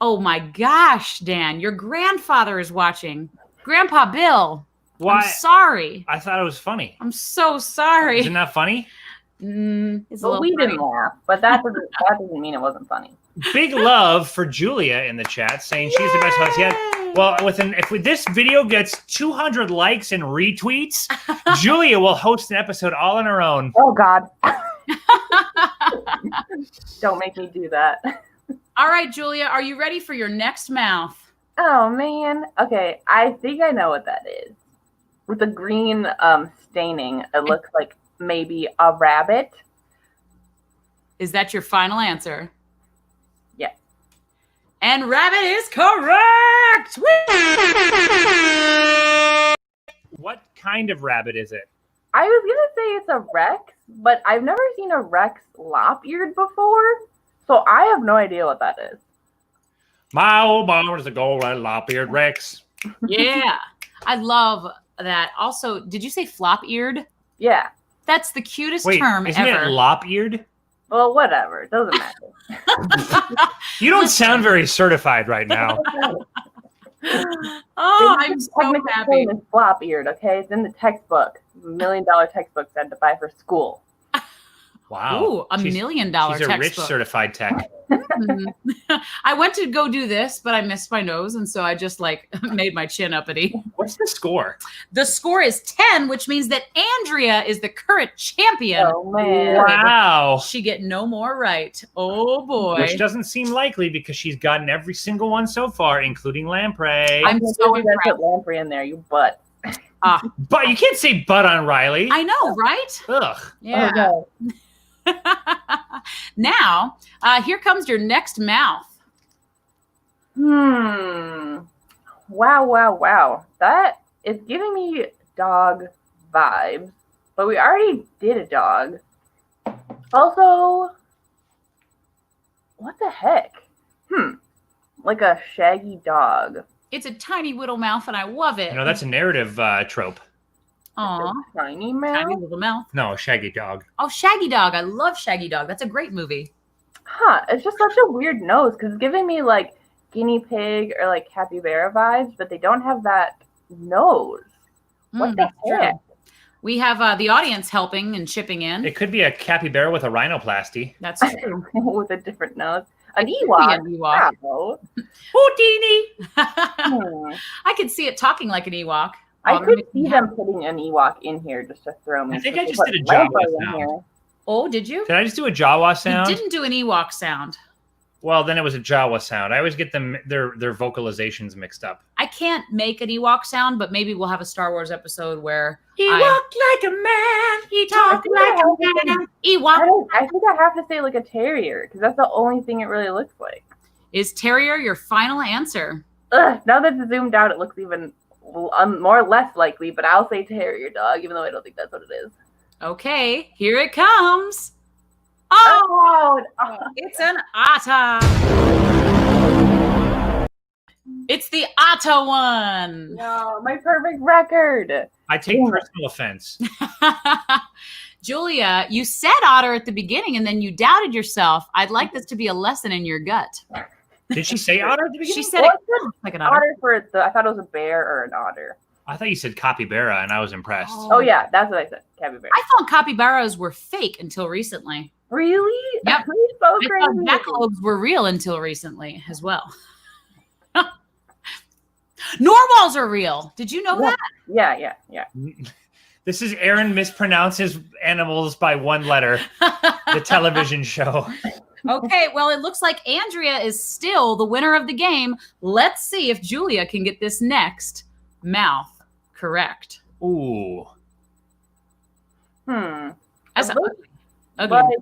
Oh my gosh, Dan, your grandfather is watching. Grandpa Bill. Why? I'm sorry. I thought it was funny. I'm so sorry. Isn't that funny? Well, we didn't laugh, but that doesn't mean it wasn't funny. Big love for Julia in the chat saying she's the best host yet. Well, if this video gets 200 likes and retweets, Julia will host an episode all on her own. Oh, God. Don't make me do that. All right, Julia, are you ready for your next mouth? Oh, man. Okay, I think I know what that is. With the green staining, it looks like maybe a rabbit. Is that your final answer? Yes. And rabbit is correct! What kind of rabbit is it? I was going to say it's a Rex, but I've never seen a Rex lop-eared before, so I have no idea what that is. My old mom was a golden lop-eared Rex. Yeah, I love that. Also, did you say flop-eared? Yeah. That's the cutest Wait, term isn't ever. it lop-eared? Well, whatever. It doesn't matter. You don't sound very certified right now. Oh, I'm so happy. It's flop-eared, okay? It's in the textbook. $1 million textbook I had to buy for school. Wow. Ooh, $1 million textbook. She's a rich certified tech. I went to go do this, but I missed my nose, and so I just like made my chin uppity. What's the score? The score is 10, which means that Andrea is the current champion. Oh, man. Wow. She get no more right. Oh, boy. Which doesn't seem likely because she's gotten every single one so far, including lamprey. I'm so impressed. Put lamprey in there, you butt. But you can't say butt on Riley. I know, right? Ugh. Yeah. Oh, Now, here comes your next mouth. Wow, wow. That is giving me dog vibes, but we already did a dog. Also, what the heck? Like a shaggy dog. It's a tiny little mouth, and I love it. You know, that's a narrative trope. Aw, Tiny mouth? tiny little mouth. No, shaggy dog. Oh, Shaggy Dog. I love Shaggy Dog. That's a great movie. Huh, it's just such a weird nose because it's giving me like guinea pig or like capybara vibes, but they don't have that nose. What the heck? We have the audience helping and chipping in. It could be a capybara with a rhinoplasty. That's true. With a different nose. An Ewok. An Ewok. Wow. Houdini. I could see it talking like an Ewok. I could see them putting an Ewok in here just to throw me. I think I just did a Jawa sound. Oh, did you? Did I just do a Jawa sound? You didn't do an Ewok sound. Well, then it was a Jawa sound. I always get their vocalizations mixed up. I can't make an Ewok sound, but maybe we'll have a Star Wars episode where he walked like a man. He talked like a man. Ewok. I think I have to say like a terrier because that's the only thing it really looks like. Is terrier your final answer? Ugh, now that it's zoomed out, it looks even more or less likely, but I'll say terrier dog, even though I don't think that's what it is. Okay, here it comes. Oh, it's an otter. It's the otter one. No, my perfect record. I take personal offense. Julia, you said otter at the beginning and then you doubted yourself. I'd like this to be a lesson in your gut. Did she say otter at the beginning? She said it like an otter. I thought it was a bear or an otter. I thought you said capybara, and I was impressed. Oh yeah, that's what I said. Capybara. I thought capybaras were fake until recently. Really? Yep. So I thought jackalopes were real until recently as well. Narwhals are real. Did you know that? Yeah. This is Erinn mispronounces animals by one letter. The television show. Okay, well, it looks like Andrea is still the winner of the game. Let's see if Julia can get this next mouth correct. Ooh. That's ugly. Ugly. Like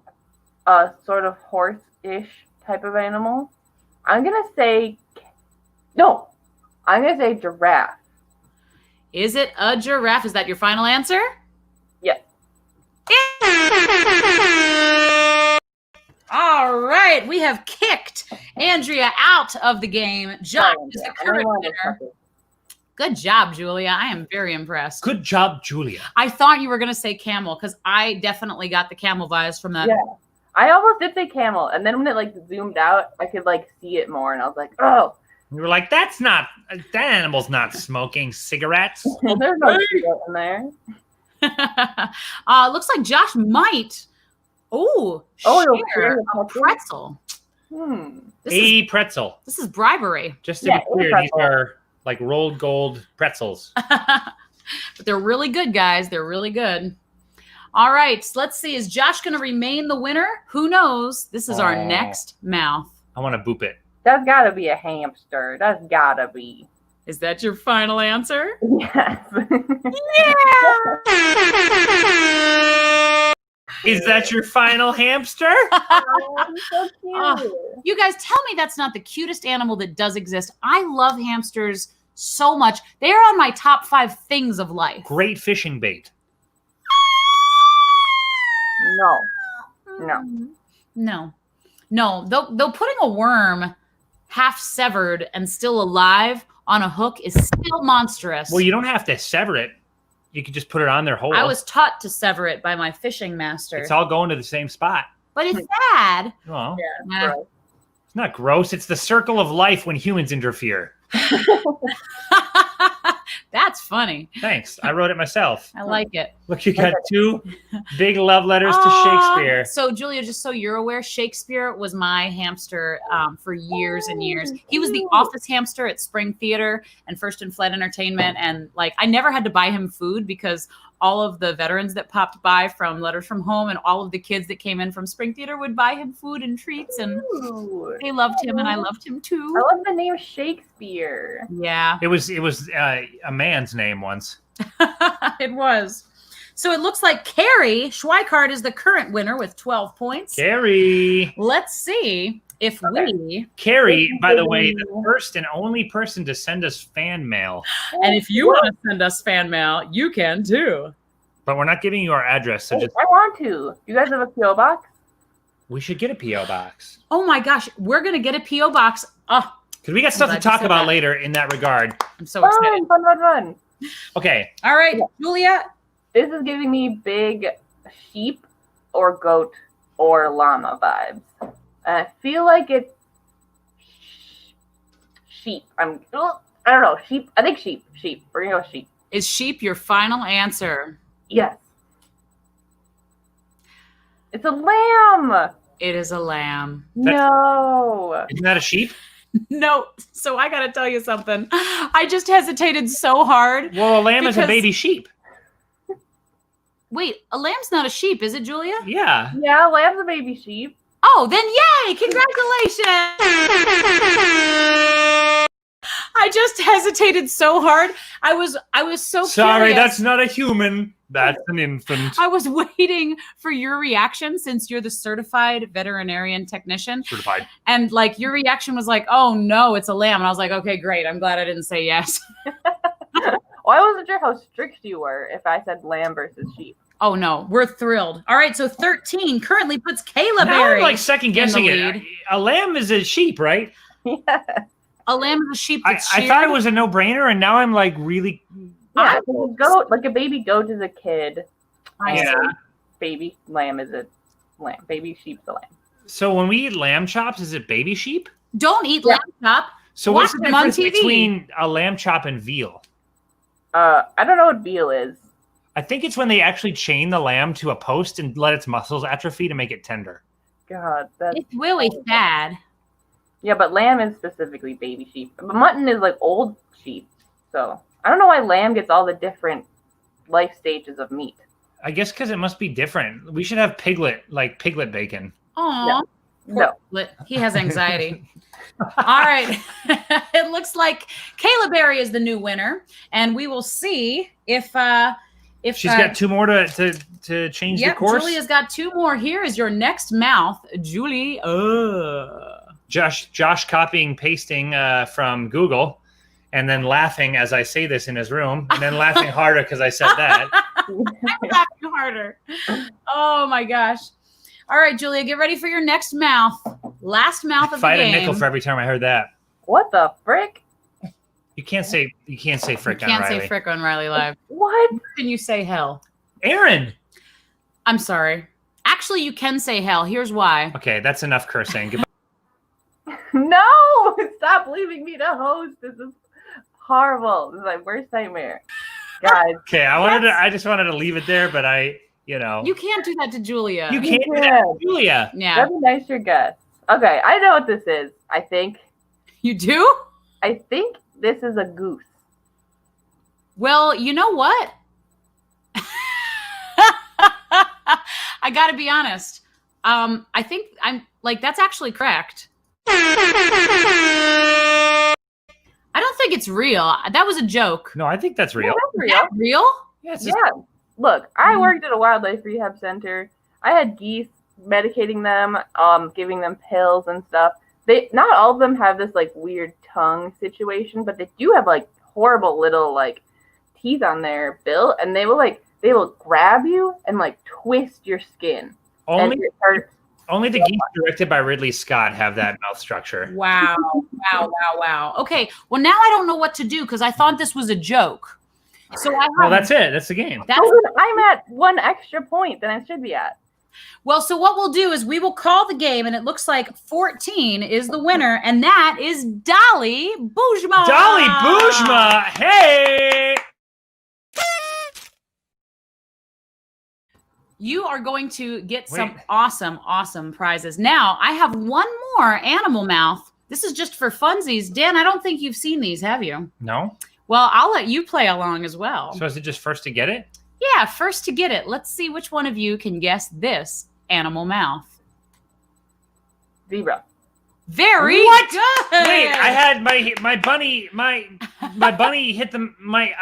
a sort of horse-ish type of animal. I'm gonna say giraffe. Is it a giraffe? Is that your final answer? Yes. All right, we have kicked Andrea out of the game. Josh is the current winner. Good job, Julia. I am very impressed. Good job, Julia. I thought you were going to say camel because I definitely got the camel vibes from that. Yeah, I almost did say camel, and then when it zoomed out, I could see it more, and I was like, oh. You were like, that animal's not smoking cigarettes. There's no cigarette in there. Looks like Josh might. Share a pretzel. Pretzel. This is bribery. Just to be clear, these are rolled gold pretzels. But they're really good, guys. They're really good. All right, so let's see. Is Josh going to remain the winner? Who knows? This is our next mouth. I want to boop it. That's got to be a hamster. That's got to be. Is that your final answer? Yes. Yeah! Is that your final hamster? Oh, so cute. You guys, tell me that's not the cutest animal that does exist. I love hamsters so much. They are on my top 5 things of life. Great fishing bait. No. Though putting a worm half severed and still alive on a hook is still monstrous. Well, you don't have to sever it. You could just put it on their hole. I was taught to sever it by my fishing master. It's all going to the same spot. But it's bad. Well, yeah, it's not gross. It's the circle of life when humans interfere. That's funny. Thanks. I wrote it myself. I like it. Look, you got 2 big love letters to Shakespeare. So, Julia, just so you're aware, Shakespeare was my hamster for years and years. He was the office hamster at Spring Theater and First and Flight Entertainment. And I never had to buy him food because all of the veterans that popped by from Letters from Home and all of the kids that came in from Spring Theater would buy him food and treats. And they loved him and I loved him too. I love the name Shakespeare. Yeah. It was a man's name once. It was. So it looks like Carrie Schweikart is the current winner with 12 points. Carrie. Let's see if we... Carrie, by the way, the first and only person to send us fan mail. And if you want to send us fan mail, you can too. But we're not giving you our address. So just... I want to. You guys have a P.O. box? We should get a P.O. box. Oh my gosh. We're going to get a P.O. box. Oh, because we got stuff to talk about later in that regard. I'm so excited. Fun. Okay. All right, Julia. This is giving me big sheep or goat or llama vibes. I feel like it's sheep. I don't know. Sheep. I think sheep. We're going to go sheep. Is sheep your final answer? Yes. It's a lamb. It is a lamb. No. Isn't that a sheep? No. So I got to tell you something. I just hesitated so hard. Well, a lamb is a baby sheep. Wait, a lamb's not a sheep, is it, Julia? Yeah. Yeah, lamb's a baby sheep. Oh, then yay! Congratulations! I just hesitated so hard. I was so Sorry, curious. that's not a human. That's an infant. I was waiting for your reaction since you're the certified veterinarian technician. Certified. And like your reaction was like, oh no, it's a lamb. And I was like, okay, great. I'm glad I didn't say yes. Well, I wasn't sure how strict you were if I said lamb versus sheep. Oh no, we're thrilled. All right, so 13 currently puts Kayla Now Berry. I'm like second guessing in the it. lead. A lamb is a sheep, right? Yeah. A lamb is a sheep I that's thought it was a no-brainer, and now I'm like really. Yeah, a goat, like a baby goat is a kid. Yeah. Baby lamb is a lamb. Baby sheep's a lamb. So when we eat lamb chops, is it baby sheep? Don't eat lamb chop. So Watch what's the them on difference TV. between a lamb chop and veal? I don't know what veal is. I think it's when they actually chain the lamb to a post and let its muscles atrophy to make it tender. God, that's It's really sad. yeah, but lamb is specifically baby sheep. But mutton is like old sheep. So I don't know why lamb gets all the different life stages of meat. I guess because it must be different. We should have piglet bacon. Aw. No. He has anxiety. All right. It looks like Kayla Berry is the new winner, and we will see if She's got two more to change the course. Julia's got two more. Here is your next mouth, Julie. Josh copying, pasting from Google, and then laughing as I say this in his room, and then laughing harder because I said that. I'm laughing harder. Oh my gosh. All right, Julia, get ready for your next mouth. Last mouth of If I the had game. a nickel for every time I heard that. What the frick? You can't say frick You on can't Riley. say frick on Riley Live. What? Can you say hell? Aaron. I'm sorry. Actually, you can say hell. Here's why. Okay, that's enough cursing. Goodbye. No! Stop leaving me to host. This is horrible. This is my worst nightmare. Guys. Okay, I just wanted to leave it there, but You can't do that to Julia. you can't do that, Julia. Yeah. That'd be nice, your guess. Okay, I know what this is. I think You do? this is a goose. Well, you know what? I got to be honest. I think I'm like, that's actually correct. I don't think it's real. That was a joke. No, I think that's real. Yeah, that's real. Is that real? Yeah, it's Yeah. just- Look, I worked at a wildlife rehab center. I had geese, medicating them, giving them pills and stuff. Not all of them have this like weird tongue situation, but they do have like horrible little like teeth on their bill, and they will grab you and like twist your skin. only And it hurts. only the geese directed by Ridley Scott have that mouth structure. Wow. Wow. Okay. Well, now I don't know what to do because I thought this was a joke. So I have, Well, that's it. That's the game. Oh, then I'm at one extra point than I should be at. Well, so what we'll do is we will call the game, and it looks like 14 is the winner, and that is Dolly Boujma. Dolly Boujma. Hey. You are going to get some Wait. awesome prizes. Now, I have one more animal mouth. This is just for funsies. Dan, I don't think you've seen these, have you? No. Well, I'll let you play along as well. So is it just first to get it? Yeah, first to get it. Let's see which one of you can guess this animal mouth. Zebra. Very What? good. Wait, I had my bunny hit the My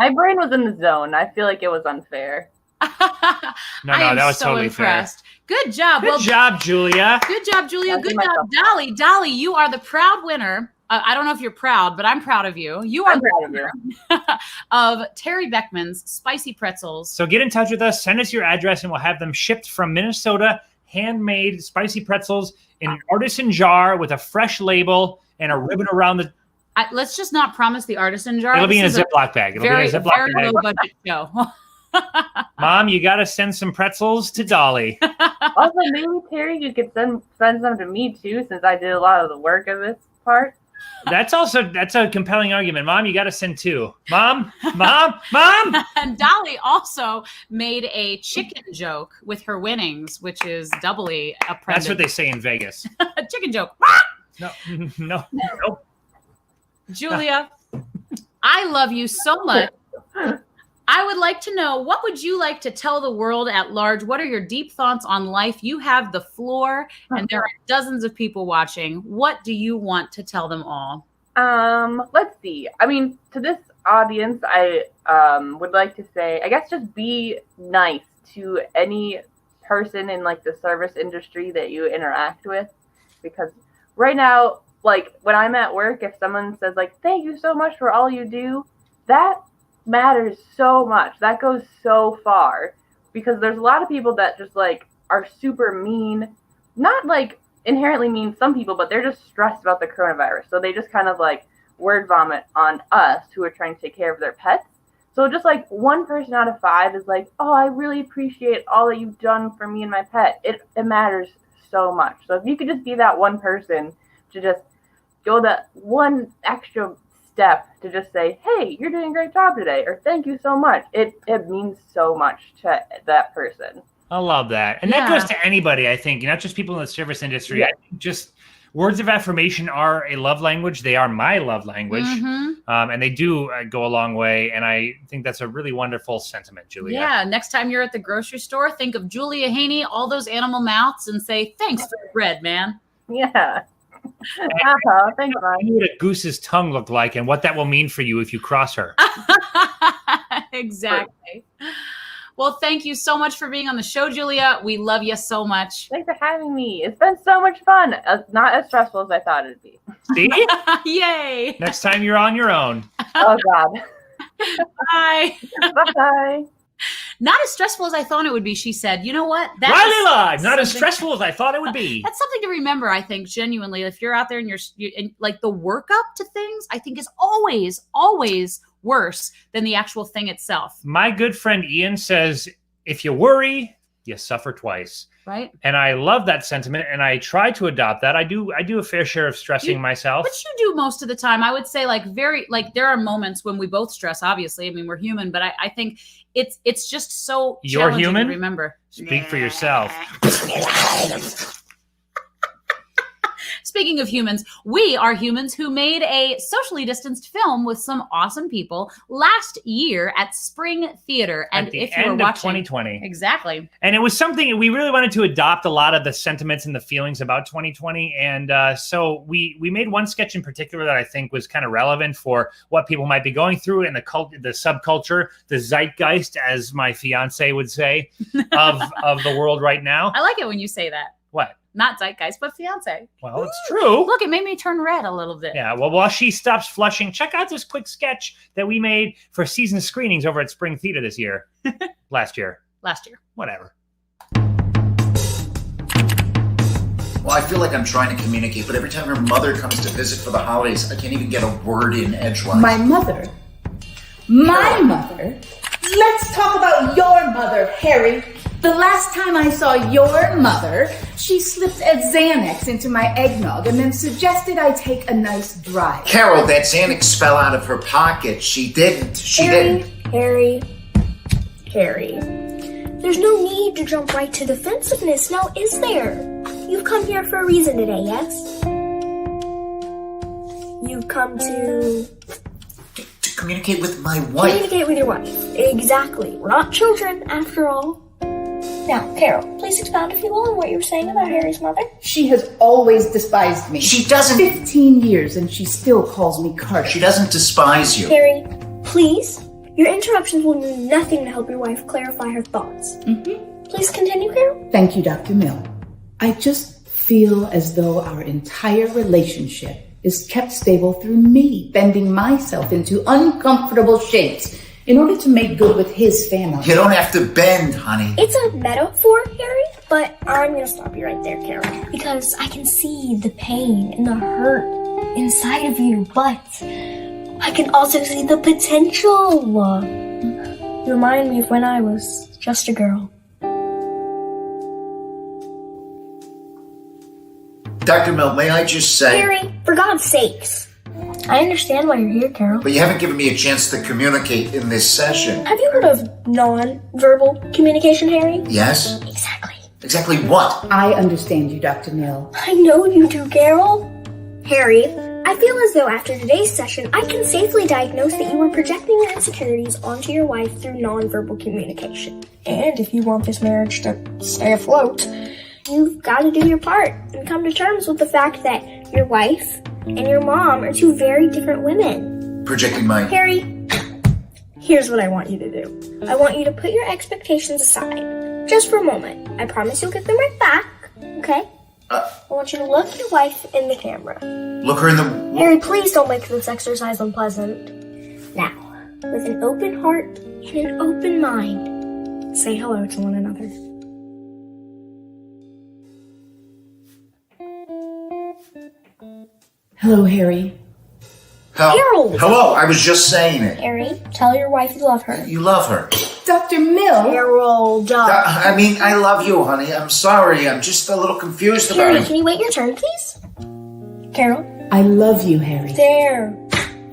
brain was in the zone. I feel like it was unfair. No, I am that was so totally impressed. Good job. Good job, Julia. Good job, Julia. I'll do Good my job, Dolly. Dolly, you are the proud winner. I don't know if you're proud, but I'm proud of you. You are I'm the proud of you. winner of Terry Beckman's Spicy Pretzels. So get in touch with us. Send us your address, and we'll have them shipped from Minnesota. Handmade spicy pretzels in an artisan jar with a fresh label and a ribbon around the. Let's just not promise the artisan jar. It'll be in a This is Ziploc bag. It'll very, be in a Ziploc very bag. low budget show. Mom, you got to send some pretzels to Dolly. Also, maybe Terry, you could send some to me too, since I did a lot of the work of this part. That's a compelling argument. Mom, you got to send two. Mom. And Dolly also made a chicken joke with her winnings, which is doubly a present. That's what they say in Vegas. A chicken joke. No. Julia, I love you so much. I would like to know, what would you like to tell the world at large? What are your deep thoughts on life? You have the floor, and there are dozens of people watching. What do you want to tell them all? Let's see. I mean, to this audience, I would like to say, I guess just be nice to any person in like the service industry that you interact with, because right now, like when I'm at work, if someone says like, thank you so much for all you do, that matters so much. That goes so far, because there's a lot of people that just like are super mean, not like inherently mean some people, but they're just stressed about the coronavirus. So they just kind of like word vomit on us who are trying to take care of their pets. So just like 1 person out of 5 is like, oh, I really appreciate all that you've done for me and my pet. It matters so much. So if you could just be that one person to just go that one extra step to just say, hey, you're doing a great job today, or thank you so much. It means so much to that person. I love that. And that goes to anybody, I think, not just people in the service industry. Yeah. I think just words of affirmation are a love language. They are my love language. And they do go a long way. And I think that's a really wonderful sentiment, Julia. Yeah. Next time you're at the grocery store, think of Julia Heaney, all those animal mouths, and say, thanks for the bread, man. Yeah. Thanks, I know what a goose's tongue looked like and what that will mean for you if you cross her. Exactly. Well, thank you so much for being on the show, Julia. We love you so much. Thanks for having me. It's been so much fun. Not as stressful as I thought it'd be. See? Yay. Next time you're on your own. Oh, God. Bye. Bye. Not as stressful as I thought it would be, she said. You know what? rileyLive, not as stressful as I thought it would be. That's something to remember, I think, genuinely. If you're out there and like the workup to things, I think is always, always worse than the actual thing itself. My good friend Ian says, if you worry, you suffer twice. Right. And I love that sentiment, and I try to adopt that. I do a fair share of stressing myself. Which you do most of the time. I would say there are moments when we both stress, obviously. I mean, we're human, but I think it's just so You're challenging human? to remember. Speak for yourself. Speaking of humans, we are humans who made a socially distanced film with some awesome people last year at Spring Theater. And at the if you end were watching, of 2020. Exactly. And it was something we really wanted to adopt a lot of the sentiments and the feelings about 2020. And so we made one sketch in particular that I think was kind of relevant for what people might be going through in the subculture, the zeitgeist, as my fiance would say, of the world right now. I like it when you say that. What? Not zeitgeist, but fiance. Well, it's true. Look, it made me turn red a little bit. Yeah, well, while she stops flushing, check out this quick sketch that we made for season screenings over at Spring Theater this year. Last year. Whatever. Well, I feel like I'm trying to communicate, but every time her mother comes to visit for the holidays, I can't even get a word in edgewise. My mother? Let's talk about your mother, Harry. The last time I saw your mother, she slipped a Xanax into my eggnog and then suggested I take a nice drive. Carol, that Xanax fell out of her pocket. She didn't. Harry. There's no need to jump right to defensiveness, now is there? You've come here for a reason today, yes? You've come to communicate with my wife. Communicate with your wife. Exactly. We're not children, after all. Now, Carol, please expound, if you will, on what you were saying about Harry's mother. She has always despised me. She doesn't. 15 years and she still calls me Carter. She doesn't despise you. Harry, please. Your interruptions will do nothing to help your wife clarify her thoughts. Please continue, Carol. Thank you, Dr. Mill. I just feel as though our entire relationship is kept stable through me bending myself into uncomfortable shapes in order to make good with his family. You don't have to bend, honey. It's a metaphor, Harry, but I'm going to stop you right there, Carol. Because I can see the pain and the hurt inside of you, but I can also see the potential. You remind me of when I was just a girl. Dr. Mill, may I just say... Harry, for God's sakes. I understand why you're here, Carol. But you haven't given me a chance to communicate in this session. Have you heard of non-verbal communication, Harry? Yes? Exactly. Exactly what? I understand you, Dr. Mill. I know you do, Carol. Harry, I feel as though after today's session, I can safely diagnose that you were projecting your insecurities onto your wife through nonverbal communication. And if you want this marriage to stay afloat, you've got to do your part and come to terms with the fact that your wife and your mom are two very different women. Projecting my... Harry, here's what I want you to do. I want you to put your expectations aside, just for a moment. I promise you'll get them right back, okay? I want you to look your wife in the camera. Look her in the... Harry, please don't make this exercise unpleasant. Now, with an open heart and an open mind, say hello to one another. Hello, Harry. Harold! Hello, I was just saying it. Harry, tell your wife you love her. You love her. Dr. Mill. Harold! I mean, I love you, honey. I'm sorry. I'm just a little confused about Harry, it. can you wait your turn, please? Carol? I love you, Harry. There.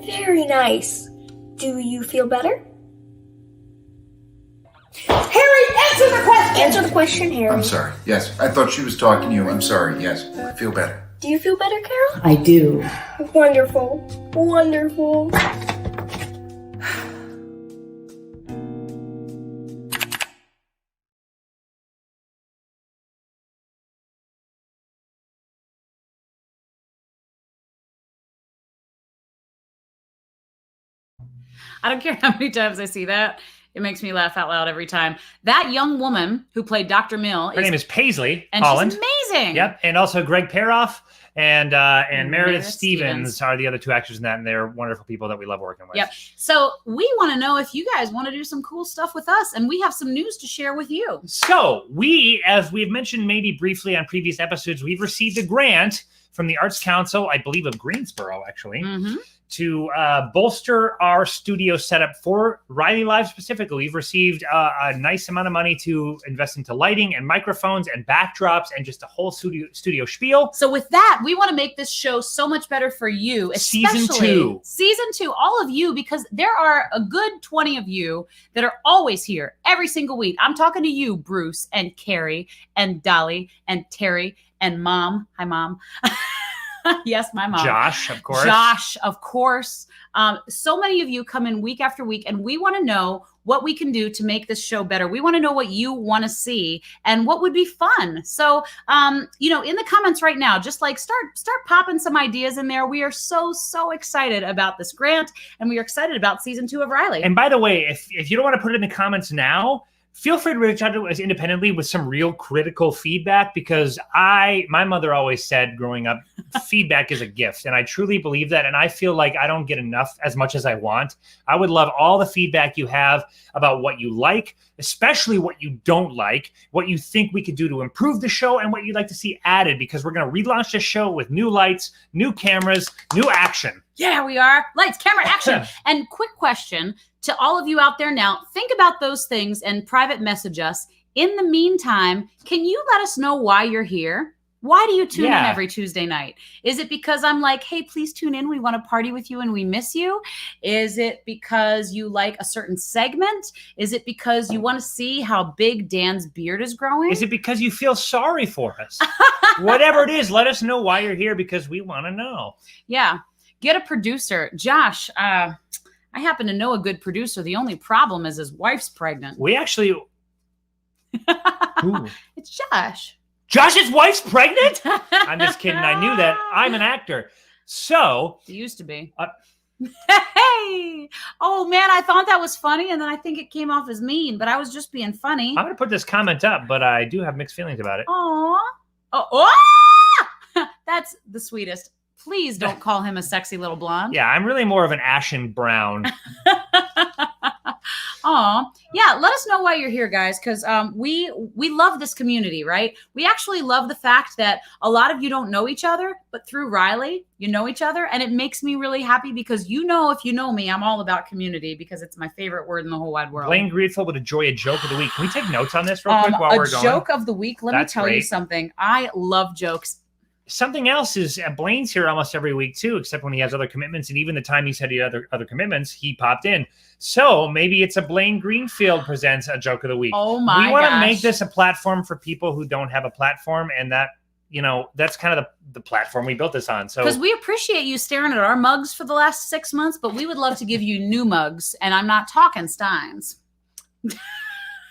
Very nice. Do you feel better? Harry, answer the question! Answer the question, Harry. I'm sorry. Yes, I thought she was talking to you. I'm sorry. Yes, I feel better. Do you feel better, Carol? I do. Wonderful. Wonderful. I don't care how many times I see that. It makes me laugh out loud every time. That young woman who played Dr. Mill. Her name is Paisley and Holland. She's amazing. Yep, and also Greg Paroff and Meredith Stevens are the other two actors in that, and they're wonderful people that we love working with. Yep. So we want to know if you guys want to do some cool stuff with us, and we have some news to share with you. So we, as we've mentioned maybe briefly on previous episodes, we've received a grant from the Arts Council, I believe of Greensboro, actually, to bolster our studio setup for rileyLive specifically. We've received a nice amount of money to invest into lighting and microphones and backdrops and just a whole studio spiel. So with that, we want to make this show so much better for you, especially Season 2, all of you, because there are a good 20 of you that are always here every single week. I'm talking to you, Bruce and Carrie and Dolly and Terry and Mom. Hi, Mom. Yes, my mom. Josh, of course. So many of you come in week after week, and we want to know what we can do to make this show better. We want to know what you want to see and what would be fun. So, in the comments right now, just like start popping some ideas in there. We are so excited about this grant, and we are excited about Season 2 of Riley. And by the way, if you don't want to put it in the comments now, feel free to reach out to us independently with some real critical feedback, because my mother always said growing up, feedback is a gift. And I truly believe that. And I feel like I don't get enough as much as I want. I would love all the feedback you have about what you like, especially what you don't like, what you think we could do to improve the show, and what you'd like to see added, because we're going to relaunch the show with new lights, new cameras, new action. Yeah, we are. Lights, camera, action. And quick question to all of you out there now, think about those things and private message us. In the meantime, can you let us know why you're here? Why do you tune in every Tuesday night? Is it because I'm like, hey, please tune in. We want to party with you and we miss you? Is it because you like a certain segment? Is it because you want to see how big Dan's beard is growing? Is it because you feel sorry for us? Whatever it is, let us know why you're here, because we want to know. Yeah. Get a producer. Josh, I happen to know a good producer. The only problem is his wife's pregnant. We actually... It's Josh. Josh's wife's pregnant? I'm just kidding. I knew that. I'm an actor. So... It used to be. Hey! Oh, man, I thought that was funny, and then I think it came off as mean, but I was just being funny. I'm going to put this comment up, but I do have mixed feelings about it. Aw. That's the sweetest. Please don't call him a sexy little blonde. Yeah, I'm really more of an ashen brown. Aw. Yeah, let us know why you're here, guys, because we love this community, right? We actually love the fact that a lot of you don't know each other, but through Riley, you know each other, and it makes me really happy because if you know me, I'm all about community because it's my favorite word in the whole wide world. Blaine Greenfield would enjoy a joke of the week. Can we take notes on this real quick while we're going? A joke of the week? Let me tell you something. I love jokes. Something else is Blaine's here almost every week too, except when he has other commitments. And even the time he said he had other commitments, he popped in. So maybe it's a Blaine Greenfield presents a joke of the week. Oh my gosh. We want to make this a platform for people who don't have a platform, and that, that's kind of the platform we built this on. So because we appreciate you staring at our mugs for the last 6 months, but we would love to give you new mugs. And I'm not talking Steins.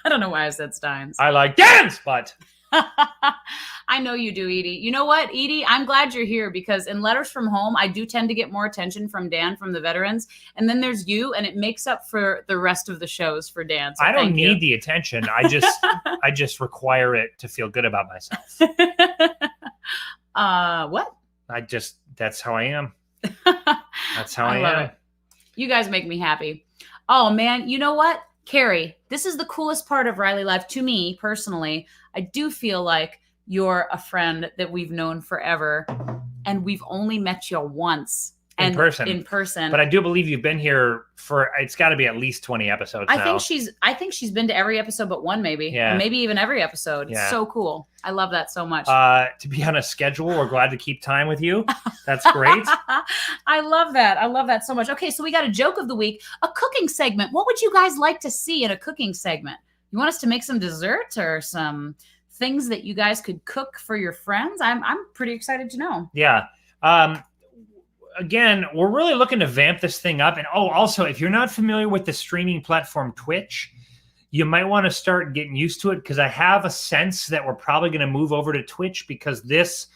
I don't know why I said Steins. I like Dan's, but I know you do, Edie. You know what, Edie? I'm glad you're here because in Letters from Home, I do tend to get more attention from Dan, from the veterans. And then there's you, and it makes up for the rest of the shows for Dan. So I don't need the attention. I just require it to feel good about myself. What? That's how I am. That's how I am. It. You guys make me happy. Oh, man. You know what? Carrie, this is the coolest part of rileyLive to me personally. I do feel like you're a friend that we've known forever, and we've only met you once in person. But I do believe you've been here for, it's got to be at least 20 episodes now. I think she's been to every episode but one, maybe. Yeah. Or maybe even every episode. It's so cool. I love that so much. To be on a schedule, we're glad to keep time with you. That's great. I love that. I love that so much. Okay, so we got a joke of the week, a cooking segment. What would you guys like to see in a cooking segment? You want us to make some desserts or some things that you guys could cook for your friends? I'm pretty excited to know. Yeah. Again, we're really looking to vamp this thing up. And also, if you're not familiar with the streaming platform Twitch, you might want to start getting used to it because I have a sense that we're probably going to move over to Twitch because this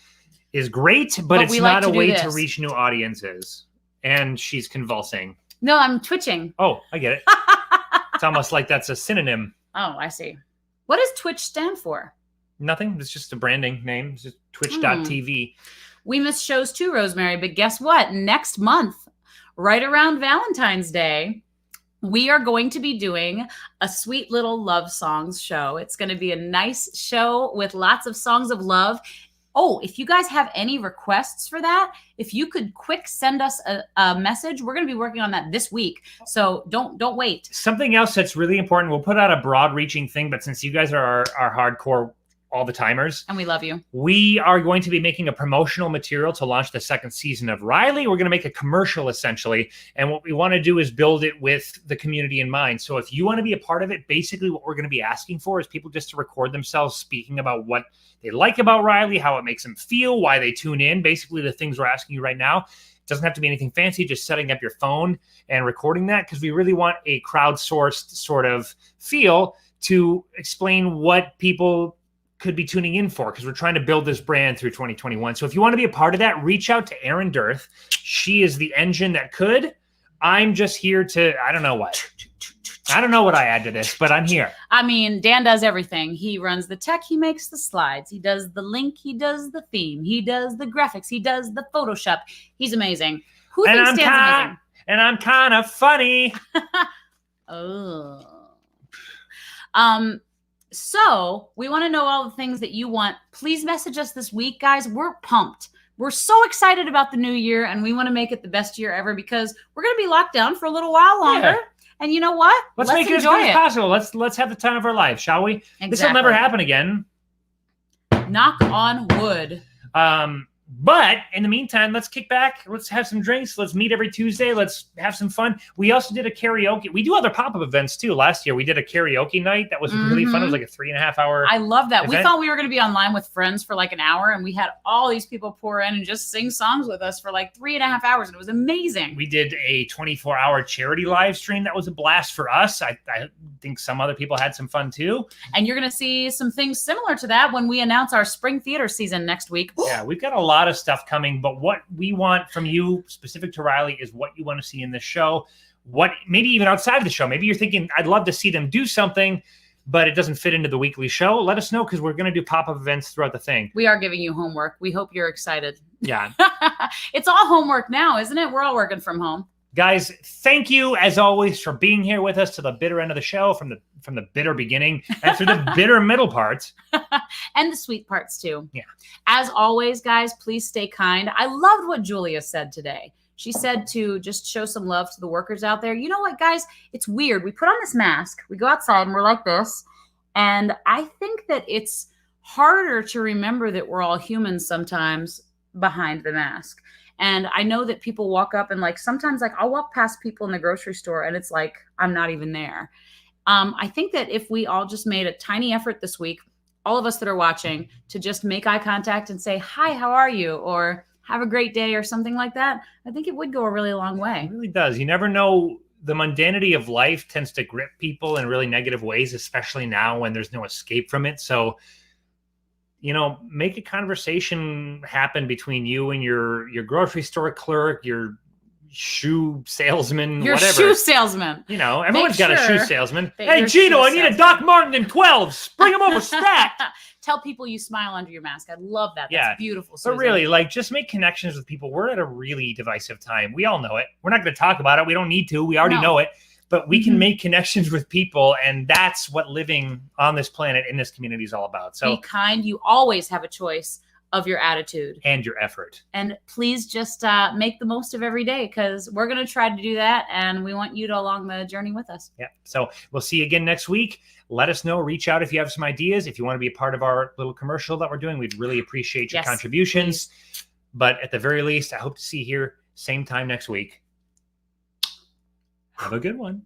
is great, but it's not a way to reach new audiences. And she's convulsing. No, I'm twitching. Oh, I get it. It's almost like that's a synonym. Oh, I see. What does Twitch stand for? Nothing. It's just a branding name. It's just twitch.tv. We miss shows too, Rosemary, but guess what? Next month, right around Valentine's Day, we are going to be doing a sweet little love songs show. It's going to be a nice show with lots of songs of love. Oh, if you guys have any requests for that, if you could quick send us a message, we're going to be working on that this week. So don't wait. Something else that's really important, we'll put out a broad reaching thing, but since you guys are our hardcore all the timers. And we love you. We are going to be making a promotional material to launch the second season of Riley. We're going to make a commercial essentially. And what we want to do is build it with the community in mind. So if you want to be a part of it, basically what we're going to be asking for is people just to record themselves speaking about what they like about Riley, how it makes them feel, why they tune in, basically the things we're asking you right now. It doesn't have to be anything fancy, just setting up your phone and recording that because we really want a crowdsourced sort of feel to explain what people could be tuning in for because we're trying to build this brand through 2021. So if you want to be a part of that, reach out to Erinn Dirth. She is the engine that could. I'm just here to, I don't know what. I don't know what I add to this, but I'm here. I mean, Dan does everything. He runs the tech. He makes the slides. He does the link. He does the theme. He does the graphics. He does the Photoshop. He's amazing. Who thinks Dan's amazing? And I'm kind of funny. Oh. So we want to know all the things that you want. Please message us this week, guys. We're pumped. We're so excited about the new year, and we want to make it the best year ever because we're going to be locked down for a little while longer. Yeah. And you know what? Let's make it as good as possible. Let's have the time of our life, shall we? Exactly. This will never happen again. Knock on wood. But in the meantime, let's kick back. Let's have some drinks. Let's meet every Tuesday. Let's have some fun. We also did a karaoke. We do other pop-up events too. Last year, we did a karaoke night. That was really fun. It was like a 3.5 hour. I love that. event. We thought we were going to be online with friends for like an hour, and we had all these people pour in and just sing songs with us for like 3.5 hours, and it was amazing. We did a 24-hour charity live stream. That was a blast for us. I think some other people had some fun too. And you're going to see some things similar to that when we announce our spring theater season next week. Yeah, we've got a lot of stuff coming, but what we want from you specific to Riley is what you want to see in this show. What maybe even outside of the show. Maybe you're thinking, I'd love to see them do something, but it doesn't fit into the weekly show. Let us know because we're going to do pop-up events throughout the thing. We are giving you homework. We hope you're excited. Yeah. It's all homework now, isn't it? We're all working from home. Guys, thank you as always for being here with us to the bitter end of the show, from the bitter beginning and through the bitter middle parts. And the sweet parts too. Yeah. As always, guys, please stay kind. I loved what Julia said today. She said to just show some love to the workers out there. You know what, guys? It's weird. We put on this mask. We go outside and we're like this. And I think that it's harder to remember that we're all humans sometimes behind the mask. And I know that people walk up and like sometimes like I'll walk past people in the grocery store and it's like I'm not even there. I think that if we all just made a tiny effort this week, all of us that are watching to just make eye contact and say, hi, how are you? Or have a great day or something like that, I think it would go a really long way. It really does. You never know. The mundanity of life tends to grip people in really negative ways, especially now when there's no escape from it. So, make a conversation happen between you and your grocery store clerk, your shoe salesman, your whatever. Shoe salesman. Everyone's got a shoe salesman. that Hey, your Gino, shoe I need a salesman- Doc Martin in 12s. Bring them over stacked. Tell people you smile under your mask. I love that. That's Yeah, beautiful. But Susan. really, just make connections with people. We're at a really divisive time. We all know it. We're not going to talk about it. We don't need to. We already know it. But we can make connections with people, and that's what living on this planet in this community is all about. So be kind. You always have a choice of your attitude and your effort. And please just make the most of every day, because we're going to try to do that, and we want you to along the journey with us. Yeah. So we'll see you again next week. Let us know. Reach out if you have some ideas. If you want to be a part of our little commercial that we're doing, we'd really appreciate your contributions. Please. But at the very least, I hope to see you here same time next week. Have a good one.